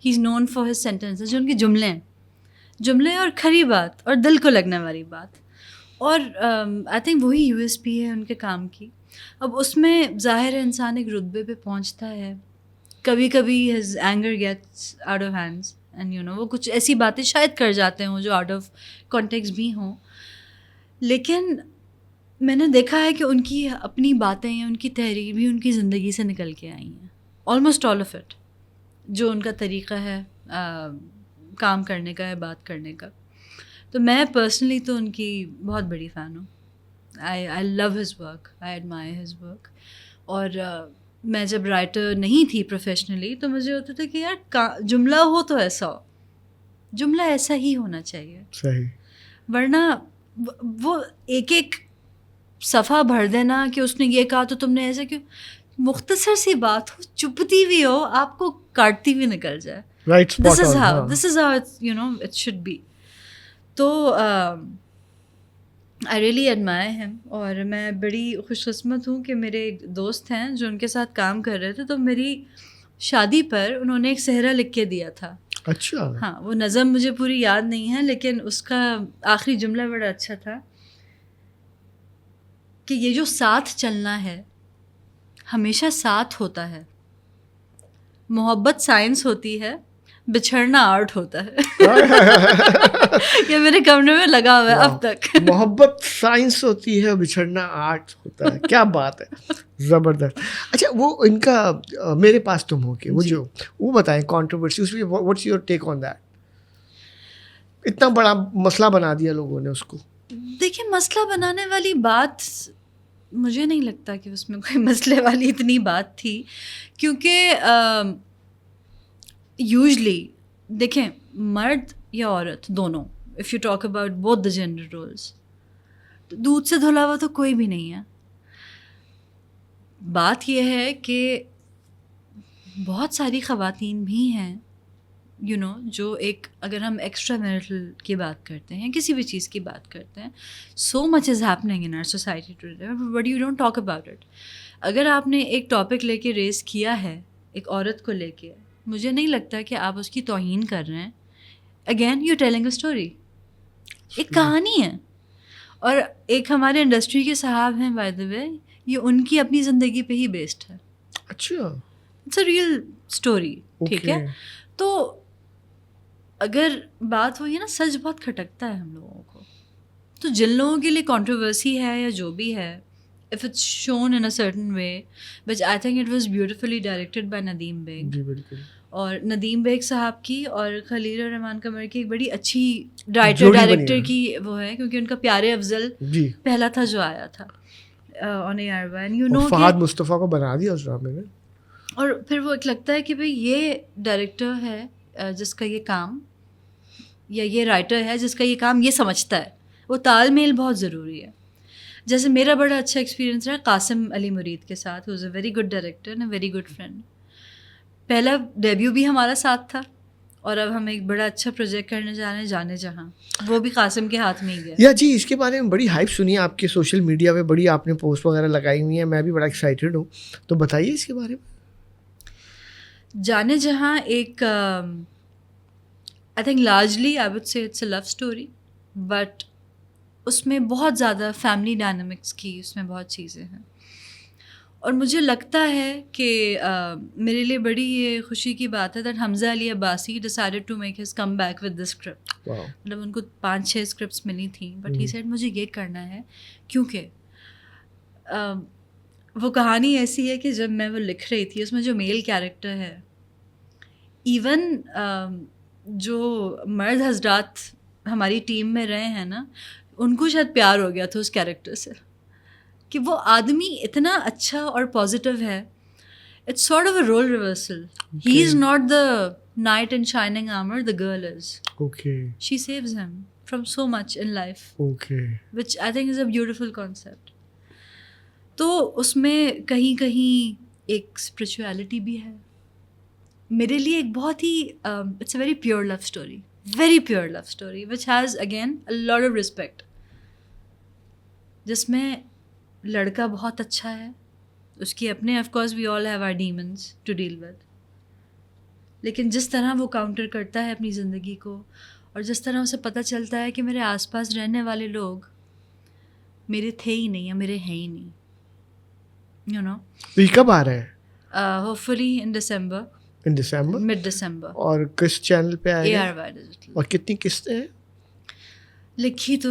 he is known for his sentences, جو ان کے جملے ہیں, جملے اور کھری بات اور دل کو لگنے والی بات, اور آئی تھنک وہی یو ایس پی ہے ان کے کام کی. اب اس میں ظاہر ہے انسان ایک رتبے پہ پہنچتا ہے, کبھی کبھی his anger gets out of hands, and you know وہ کچھ ایسی باتیں شاید کر جاتے ہوں جو آؤٹ آف کانٹیکس بھی ہوں, لیکن میں نے دیکھا ہے کہ ان کی اپنی باتیں یا ان کی تحریر بھی ان کی زندگی سے نکل کے آئی ہیں, آلموسٹ آل آف اٹ, جو ان کا طریقہ ہے کام کرنے کا ہے, بات کرنے کا. تو میں پرسنلی تو ان کی بہت بڑی فین ہوں. آئی لو ہز ورک, آئی ایڈمائر ہز ورک. اور میں جب رائٹر نہیں تھی پروفیشنلی تو مجھے ہوتا تھا کہ یار جملہ ہو تو ایسا ہو, جملہ ایسا ہی ہونا چاہیے, صحیح, ورنہ وہ ایک ایک صفحہ بھر دینا کہ اس نے یہ کہا تو تم نے ایسے کیوں. مختصر سی بات ہو, چپتی بھی ہو, آپ کو کاٹتی ہوئی نکل جائے. This is how it's, you know, it should be. تو I really admire him, اور میں بڑی خوش قسمت ہوں کہ میرے ایک دوست ہیں جو ان کے ساتھ کام کر رہے تھے, تو میری شادی پر انہوں نے ایک صحرا لکھ کے دیا تھا. اچھا, ہاں, وہ نظم مجھے پوری یاد نہیں ہے, لیکن اس کا آخری جملہ بڑا اچھا تھا کہ یہ جو ساتھ چلنا ہے ہمیشہ ساتھ ہوتا ہے, محبت سائنس ہوتی ہے, بچھڑنا آرٹ ہوتا ہے. یہ میرے کمرے میں لگا ہوا ہے اب تک. محبت سائنس ہوتی ہے, بچھڑنا آرٹ ہوتا ہے, کیا بات ہے, زبردست. اچھا, وہ ان کا میرے پاس تم ہو کے وہ جو وہ بتائیں کنٹروورسی, اس پہ what's your take on that. اتنا بڑا مسئلہ بنا دیا لوگوں نے اس کو. دیکھیں, مسئلہ بنانے والی بات مجھے نہیں لگتا کہ اس میں کوئی مسئلے والی اتنی بات تھی, کیونکہ یوزلی دیکھیں مرد یا عورت دونوں, if you talk about both the gender roles, دودھ سے دھلا ہوا تو کوئی بھی نہیں ہے. بات یہ ہے کہ بہت ساری خواتین بھی ہیں یو نو جو ایک, اگر ہم ایکسٹرا میرٹل کی بات کرتے ہیں, کسی بھی چیز کی بات کرتے ہیں, so much is happening in our society today but you don't talk about it. اگر آپ نے ایک ٹاپک لے کے ریز کیا ہے ایک عورت کو لے کے, مجھے نہیں لگتا کہ آپ اس کی توہین کر رہے ہیں. Again you telling a story, ایک کہانی ہے. اور ایک ہمارے انڈسٹری کے صاحب ہیں بائی دا وے, یہ ان کی اپنی زندگی پہ ہی بیسڈ ہے. اچھا, اٹس اے ریئل اسٹوری, ٹھیک ہے. تو اگر بات ہوئی نا, سچ بہت کھٹکتا ہے ہم لوگوں کو, تو جن لوگوں کے لیے کنٹروورسی ہے یا جو بھی ہے, if it's shown in a certain way, which I think it was beautifully directed by Nadeem Beg. جی بالکل. اور ندیم بیگ صاحب کی اور خلیل الرحمان قمر کی ایک بڑی اچھی رائٹر ڈائریکٹر کی وہ ہے, کیونکہ ان کا پیارے افضل پہلا تھا جو آیا تھا on air one, you know, Fahad Mustafa کو بنا دیا اس ڈرامے میں. اور پھر وہ ایک لگتا ہے کہ بھائی یہ ڈائریکٹر ہے جس کا یہ کام, یا یہ رائٹر ہے جس کا یہ کام یہ سمجھتا ہے. وہ تال میل بہت ضروری ہے. جیسے میرا بڑا اچھا ایکسپیرینس رہا قاسم علی مرید کے ساتھ, who is a very good director and a very good friend. پہلا ڈیبیو بھی ہمارا ساتھ تھا, اور اب ہم ایک بڑا اچھا پروجیکٹ کرنے جا رہے ہیں جانے جہاں, وہ بھی قاسم کے ہاتھ میں ہی گیا. یا جی اس کے بارے میں بڑی ہائپ سنی ہے آپ کے سوشل میڈیا پہ, بڑی آپ نے پوسٹ وغیرہ لگائی ہوئی ہیں, میں بھی بڑا ایکسائٹیڈ ہوں, تو بتائیے اس کے بارے میں. جانے جہاں ایک I think largely I would say it's a love story, but اس میں بہت زیادہ فیملی ڈائنامکس کی اس میں بہت چیزیں ہیں. اور مجھے لگتا ہے کہ میرے لیے بڑی یہ خوشی کی بات ہے that Hamza Ali Abbasi decided to make his comeback with this script. مطلب ان کو 5-6 اسکرپٹس ملی تھیں, بٹ ہی سیڈ مجھے یہ کرنا ہے, کیونکہ وہ کہانی ایسی ہے کہ جب میں وہ لکھ رہی تھی اس میں جو میل کیریکٹر ہے, ایون جو مرد حضرات ہماری ٹیم میں رہے ہیں نا, ان کو شاید پیار ہو گیا تھا اس کیریکٹر سے, کہ وہ آدمی اتنا اچھا اور پازیٹیو ہے. It's sort of a role reversal. He is not the knight in shining armor, the girl is. Okay. She saves him from so much in life. Okay. Which I think is a beautiful concept. تو اس میں کہیں کہیں ایک spirituality بھی ہے. میرے لیے ایک بہت ہی it's a very pure love story, very pure love story which has again a lot of respect, جس میں لڑکا بہت اچھا ہے, اس کی اپنے of course we all have our demons to deal with, لیکن جس طرح وہ کاؤنٹر کرتا ہے اپنی زندگی کو, اور جس طرح اسے پتہ چلتا ہے کہ میرے آس پاس رہنے والے لوگ میرے تھے ہی نہیں یا میرے ہیں ہی نہیں, یو نو. یہ کب آ رہا ہے؟ ہوپ فلی ان دسمبر. ان دسمبر, مڈ دسمبر. اور کس چینل پہ آئے گا؟ ARY digital. اور کتنی قسطیں ہیں؟ لکھی تو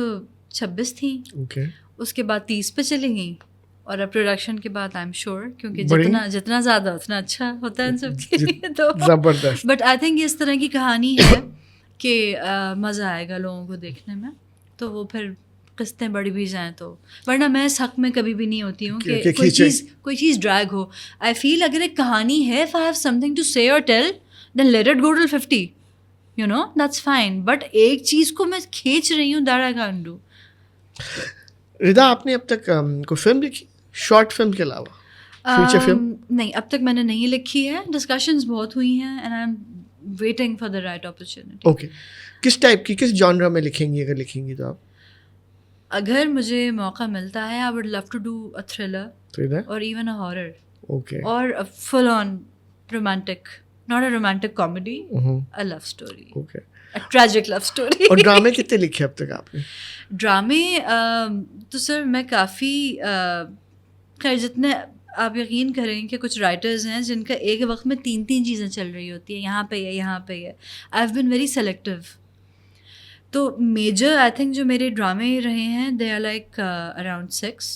26 تھیں. اوکے. اس کے بعد 30 پہ چلی گئیں, اور اب پروڈکشن کے بعد آئی ایم شیور, کیونکہ جتنا زیادہ اتنا اچھا ہوتا ہے ان سب کے لیے, تو زبردست. بٹ آئی تھنک اس طرح کی کہانی ہے کہ مزہ آئے گا لوگوں کو دیکھنے میں, تو وہ پھر قسطیں بڑھ بھی جائیں تو, ورنہ میں اس حق میں کبھی بھی نہیں ہوتی ہوں کہ کوئی چیز ڈریگ ہو. آئی فیل اگر ایک کہانی ہے, if I have something to say اور tell, then let it go till 50, you know, that's fine. But ایک چیز کو میں کھینچ رہی ہوں, that I can't do. Rida, آپ نے اب تک کوئی فلم لکھی شارٹ فلم کے علاوہ, فیچر فلم؟ نہیں, اب تک میں نے نہیں لکھی ہے. ڈسکشنز بہت ہوئی ہیں and I am waiting for the right opportunity. Okay. کس ٹائپ کی, کس جانرا میں لکھیں گی اگر لکھیں گی تو آپ؟ اگر مجھے موقع ملتا ہے, I would love to do a thriller اور ایون اے ہارر. اوکے. اور full on romantic, not a romantic comedy, a love story. Okay. A tragic love story. اور ڈرامے کتنے لکھے اب تک آپ نے؟ ڈرامے تو سر میں کافی, خیر جتنے آپ یقین کریں کہ کچھ رائٹرز ہیں جن کا ایک وقت میں 3 چیزیں چل رہی ہوتی ہیں, یہاں پہ ہے یہاں پہ ہے. I have been very selective. تو میجر آئی تھنک جو میرے ڈرامے رہے ہیں دے آر لائک اراؤنڈ 6,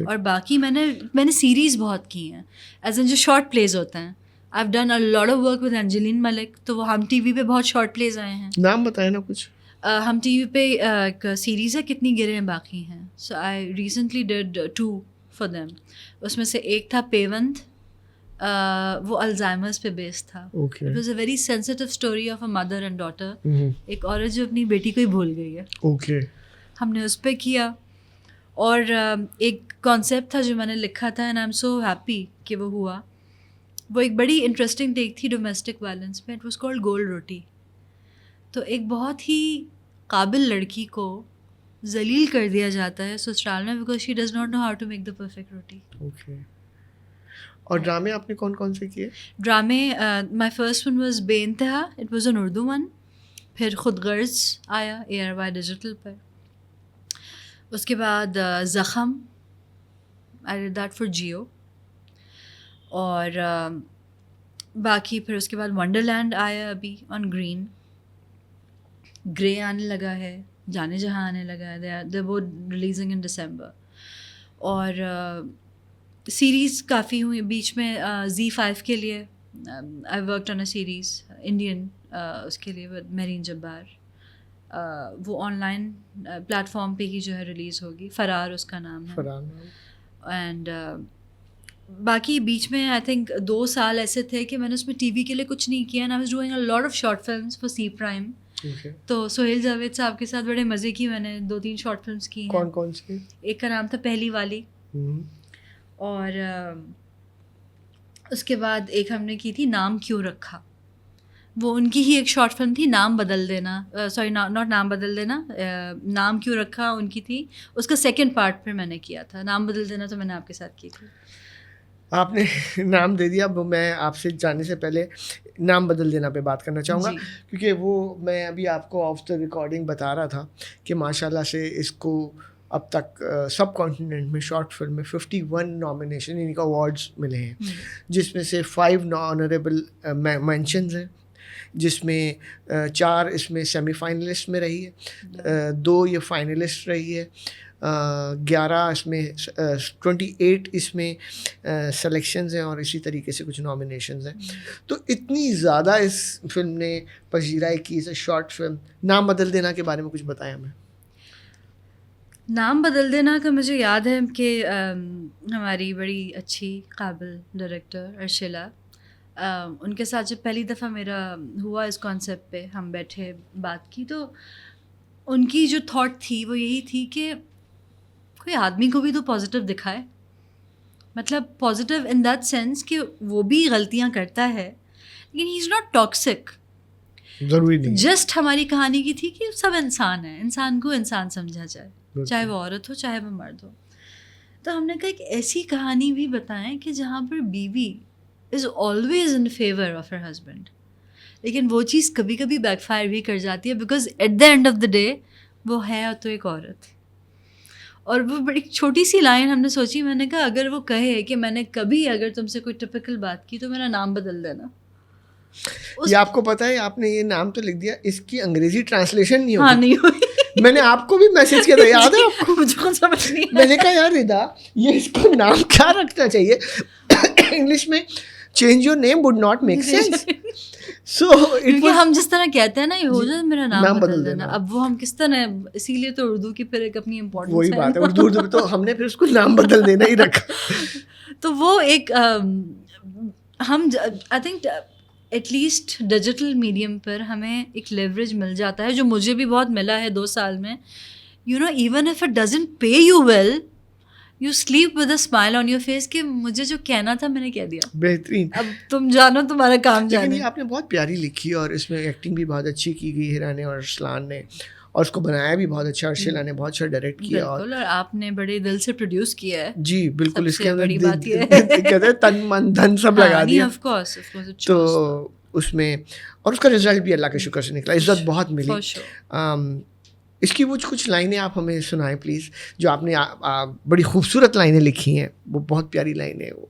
اور باقی میں نے سیریز بہت کی ہیں, ایز ان جو شارٹ پلیز ہوتے ہیں. I have done a lot of work with Angeline Malik, تو وہ ہم ٹی وی پہ بہت شارٹ پلیز آئے ہیں. نام بتائیں نا کچھ. ہم ٹی وی پہ ایک سیریز ہے کتنی گرے ہیں باقی ہیں, so I recently did 2 for them. اس میں سے ایک تھا پیونت, وہ الزائمرز پہ بیس تھا. It was a very sensitive story of a mother and daughter, ایک عورت جو اپنی بیٹی کو ہی بھول گئی ہے. اوکے. ہم نے اس پہ کیا. اور ایک کانسیپٹ تھا جو میں نے لکھا تھا and I am so happy کہ وہ ہوا. وہ ایک بڑی انٹرسٹنگ ٹیک تھی ڈومیسٹک وائلنس پہ. اٹ واز کالڈ گولڈ روٹی. تو ایک بہت ہی قابل لڑکی کو ذلیل کر دیا جاتا ہے سسرال میں because she does not know how to make the perfect roti. Okay. اور ڈرامے آپ نے کون کون سے کیے؟ ڈرامے مائی فرسٹ ون واز بے انتہا, it was an Urdu one. پھر خود غرض آیا ARY ڈیجیٹل پر. اس کے بعد زخم, I did that for Geo. اور باقی پھر اس کے بعد ونڈرلینڈ آیا ابھی آن گرین. گرے آنے لگا ہے, جانے جہاں آنے لگا ہے, دے وہ ریلیزنگ ان دسمبر. اور سیریز کافی ہوئی بیچ میں. Z5 کے لیے I worked on a series Indian, اس کے لیے مرین جبار. وہ آن لائن پلیٹ فارم پہ ہی جو ہے ریلیز ہوگی, فرار اس کا نام ہے. اینڈ باقی بیچ میں آئی تھنک 2 سال ایسے تھے کہ میں نے اس میں ٹی وی کے لیے کچھ نہیں کیا, and I was doing a lot of short films for C Prime. تو سہیل جاوید صاحب کے ساتھ بڑے مزے کی میں نے 2-3 شارٹ فلمس کی ہیں. کون کون سی؟ ایک کا نام تھا پہلی والی, اور اس کے بعد ایک ہم نے کی تھی نام کیوں رکھا. وہ ان کی ہی ایک شارٹ فلم تھی, نام بدل دینا, سوری ناٹ نام بدل دینا, نام کیوں رکھا ان کی تھی. اس کا سیکنڈ پارٹ پھر میں نے کیا تھا. نام بدل دینا تو میں نے آپ کے ساتھ کی تھی. آپ نے نام دے دیا. اب میں آپ سے جانے سے پہلے نام بدل دینا پہ بات کرنا چاہوں گا, کیونکہ وہ میں ابھی آپ کو آف دا ریکارڈنگ بتا رہا تھا کہ ماشاء اللہ سے اس کو اب تک سب کانٹیننٹ میں شارٹ فلم میں 51 نامینیشن یعنی کہ اوارڈس ملے ہیں, جس میں سے 5 آنریبل مینشنز ہیں, جس میں 4 اس میں سیمی فائنلسٹ میں رہی ہے, 2 یہ فائنلسٹ رہی ہے, 11 اس میں 28 اس میں سلیکشنز ہیں, اور اسی طریقے سے کچھ نامینیشنز ہیں. تو اتنی زیادہ اس فلم نے پذیرائی کی, اس شارٹ فلم نام بدل دینا کے بارے میں کچھ بتایا ہمیں. نام بدل دینا کا مجھے یاد ہے کہ ہماری بڑی اچھی قابل ڈائریکٹر ارشیلا, ان کے ساتھ جب پہلی دفعہ میرا ہوا اس کانسیپٹ پہ, ہم بیٹھے بات کی, تو ان کی جو تھاٹ تھی وہ یہی تھی کہ کوئی آدمی کو بھی تو پازیٹیو دکھائے. مطلب پازیٹیو ان دیٹ سینس کہ وہ بھی غلطیاں کرتا ہے لیکن ہی از ناٹ ٹاکسک. ضروری نہیں, جسٹ ہماری کہانی کی تھی کہ سب انسان ہیں, انسان کو انسان سمجھا جائے, چاہے وہ عورت ہو چاہے وہ مرد ہو. تو ہم نے کہا ایک ایسی کہانی بھی بتائیں کہ جہاں پر بیوی is always in favour of her husband, لیکن وہ چیز کبھی کبھی بیک فائر بھی کر جاتی ہے, because at the end of the day وہ ہے تو ایک عورت. اور وہ بڑی چھوٹی سی لائن ہم نے سوچی, میں نے کہا اگر وہ کہے کہ میں نے کبھی اگر تم سے کوئی ٹپیکل بات کی تو میرا نام بدل دینا. یہ آپ کو پتہ ہے, آپ نے یہ نام تو لکھ دیا, اس کی انگریزی ٹرانسلیشن نہیں ہاں نہیں ہوئی. میں نے آپ کو بھی میسج کیا تھا, یاد ہے آپ کو؟ مجھے کون سمجھ نہیں, میں نے کہا یار ردا یہ اس کو نام کیا رکھنا چاہیے, انگلش میں change your name would not make sense. So ہم جس طرح کہتے ہیں نا یہ ہو جائے میرا نام بدل دینا, اب وہ ہم کس طرح, اسی لیے تو اردو کی پھر ایک اپنی امپورٹنس ہے. وہی بات ہے, اردو میں تو ہم نے پھر اس کو نام بدل دینا ہی رکھا. تو وہ ایک ہم I think at least digital medium پر ہمیں ایک لیوریج مل جاتا ہے, جو مجھے بھی بہت ملا ہے 2 سال میں. You know even if it doesn't pay you well, you sleep with a smile on your face کہ مجھے جو کہنا تھا میں نے کہہ دیا. بہترین. اب تم جانو تمہارا کام جانے. لیکن یہ آپ نے بہت پیاری لکھی, اور اس میں ایکٹنگ بھی بہت اچھی کی گئی ہیرا نے اور ارسلان نے, اور اس کو بنایا بھی بہت اچھا, ارشیلا نے بہت اچھا ڈائریکٹ کیا, اور آپ نے بڑے دل سے پروڈیوس کیا ہے. جی بالکل, اس کے بڑی اندر بات یہ کہتے ہیں تن من دھن سب لگا دیا. آف کورس تو اس میں, اور اس کا رزلٹ بھی اللہ کے شکر سے نکلا, عزت بہت ملی. اس کی وہ کچھ لائنیں آپ ہمیں سنائیں پلیز, جو آپ نے بڑی خوبصورت لائنیں لکھی ہیں, وہ بہت پیاری لائنیں ہیں. وہ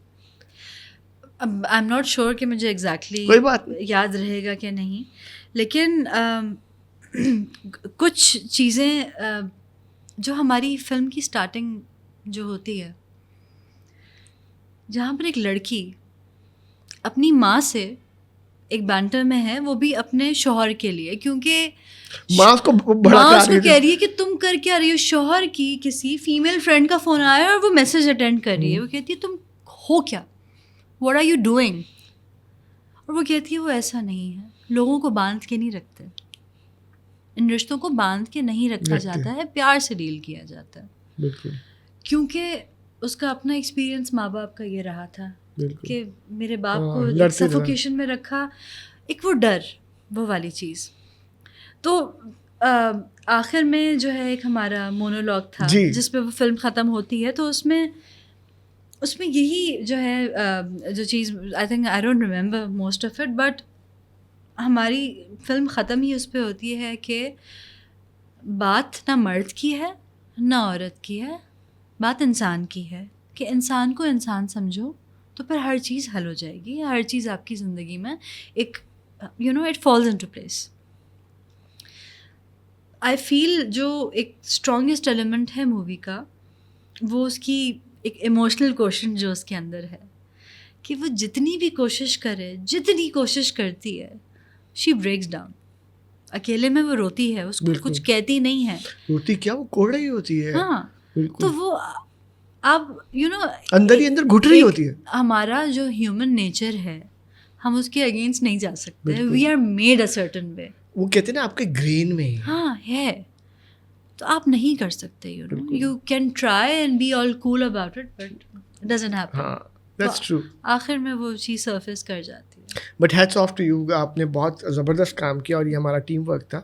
آئی ایم ناٹ شیور کہ مجھے ایگزیکٹلی کوئی بات یاد رہے گا کہ نہیں, لیکن کچھ چیزیں جو ہماری فلم کی اسٹارٹنگ جو ہوتی ہے, جہاں پر ایک لڑکی اپنی ماں سے ایک بینٹر میں ہے, وہ بھی اپنے شوہر کے لیے, کیونکہ ماں اس کو کہہ رہی ہے کہ تم کر کیا رہی ہو. شوہر کی کسی فیمیل فرینڈ کا فون آیا اور وہ میسج اٹینڈ کر رہی ہے, وہ کہتی ہے تم ہو کیا, واٹ آر یو ڈوئنگ, اور وہ کہتی ہے وہ ایسا نہیں ہے, لوگوں کو باندھ کے نہیں رکھتے, ان رشتوں کو باندھ کے نہیں رکھا جاتا ہے, پیار سے ڈیل کیا جاتا ہے. بالکل, کیونکہ اس کا اپنا ایکسپیرئنس ماں باپ کا یہ رہا تھا کہ میرے باپ کو سفوکیشن میں رکھا, ایک وہ ڈر, وہ والی چیز. تو آخر میں جو ہے ایک ہمارا مونولوگ تھا جس پہ وہ فلم ختم ہوتی ہے, تو اس میں یہی جو ہے جو چیز آئی think I don't remember most of it, but ہماری فلم ختم ہی اس پہ ہوتی ہے کہ بات نہ مرد کی ہے نہ عورت کی ہے, بات انسان کی ہے, کہ انسان کو انسان سمجھو تو پھر ہر چیز حل ہو جائے گی, ہر چیز آپ کی زندگی میں ایک you know it falls into place. I feel جو ایک اسٹرانگیسٹ ایلیمنٹ ہے مووی کا, وہ اس کی ایک ایموشنل کوشن جو اس کے اندر ہے, کہ وہ جتنی بھی کوشش کرے, جتنی کوشش کرتی ہے, شی بریکس ڈاؤن. اکیلے میں وہ روتی ہے, اس کو کچھ کہتی نہیں ہے, روتی کیا, وہ کوڑ رہی ہوتی ہے. ہاں, تو وہ اب یو نو اندر ہی اندر گھٹ رہی ہوتی ہے. ہمارا جو ہیومن نیچر ہے, ہم اس کے اگینسٹ نہیں جا سکتے, we are made a certain way. وہ کہتے ہیں نا آپ کے گرین میں ہی ہے. ہاں ہے. تو آپ نہیں کر سکتے, you know, you can try and be all cool about it, but it doesn't happen. ہاں دیٹس ٹرو. آخر میں وہ چیز سرفیس کر جاتی ہے. But hats off to you, آپ نے بہت زبردست کام کیا اور یہ ہمارا ٹیم ورک تھا.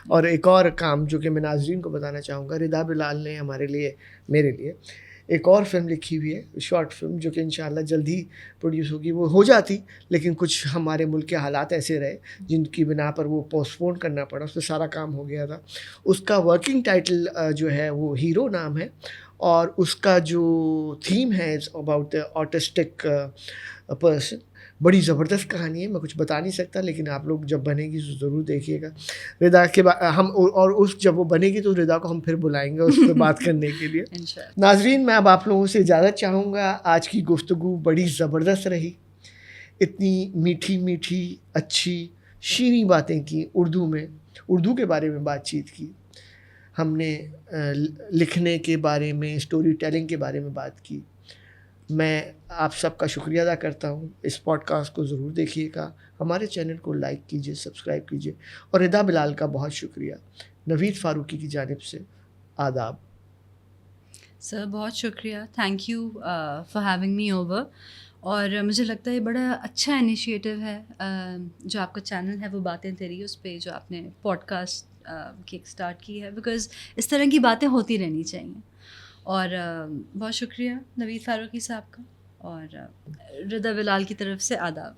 اور ایک اور کام جو کہ میں ناظرین کو بتانا چاہوں گا, ردا بلال نے ہمارے لیے, میرے لیے ایک اور فلم لکھی ہوئی ہے, شارٹ فلم, جو کہ انشاءاللہ جلد ہی پروڈیوس ہوگی. وہ ہو جاتی لیکن کچھ ہمارے ملک کے حالات ایسے رہے جن کی بنا پر وہ پوسٹ پون کرنا پڑا. اس پہ سارا کام ہو گیا تھا. اس کا ورکنگ ٹائٹل جو ہے وہ ہیرو نام ہے, اور اس کا جو تھیم ہے اباؤٹ آٹسٹک پرسن. بڑی زبردست کہانی ہے, میں کچھ بتا نہیں سکتا, لیکن آپ لوگ جب بنے گی تو ضرور دیکھیے گا. ردا کے ہم اور اس جب وہ بنے گی تو ردا کو ہم پھر بلائیں گے اس پہ بات کرنے کے لیے. ناظرین, میں اب آپ لوگوں سے اجازت چاہوں گا. آج کی گفتگو بڑی زبردست رہی. اتنی میٹھی میٹھی اچھی شیریں باتیں کی اردو میں, اردو کے بارے میں بات چیت کی ہم نے, لکھنے کے بارے میں, اسٹوری ٹیلنگ کے بارے میں بات کی. میں آپ سب کا شکریہ ادا کرتا ہوں. اس پوڈ کاسٹ کو ضرور دیکھیے گا, ہمارے چینل کو لائک کیجیے, سبسکرائب کیجیے. اور ردا بلال کا بہت شکریہ. نوید فاروقی کی جانب سے آداب. سر بہت شکریہ, thank you for having me over. اور مجھے لگتا ہے یہ بڑا اچھا انیشیٹو ہے جو آپ کا چینل ہے وہ باتیں تیری, اس پہ جو آپ نے پوڈ کاسٹ کیک اسٹارٹ کی ہے, بیکاز اس طرح کی باتیں ہوتی رہنی چاہئیں. اور بہت شکریہ نوید فاروقی صاحب کا, اور ردا بلال کی طرف سے آداب.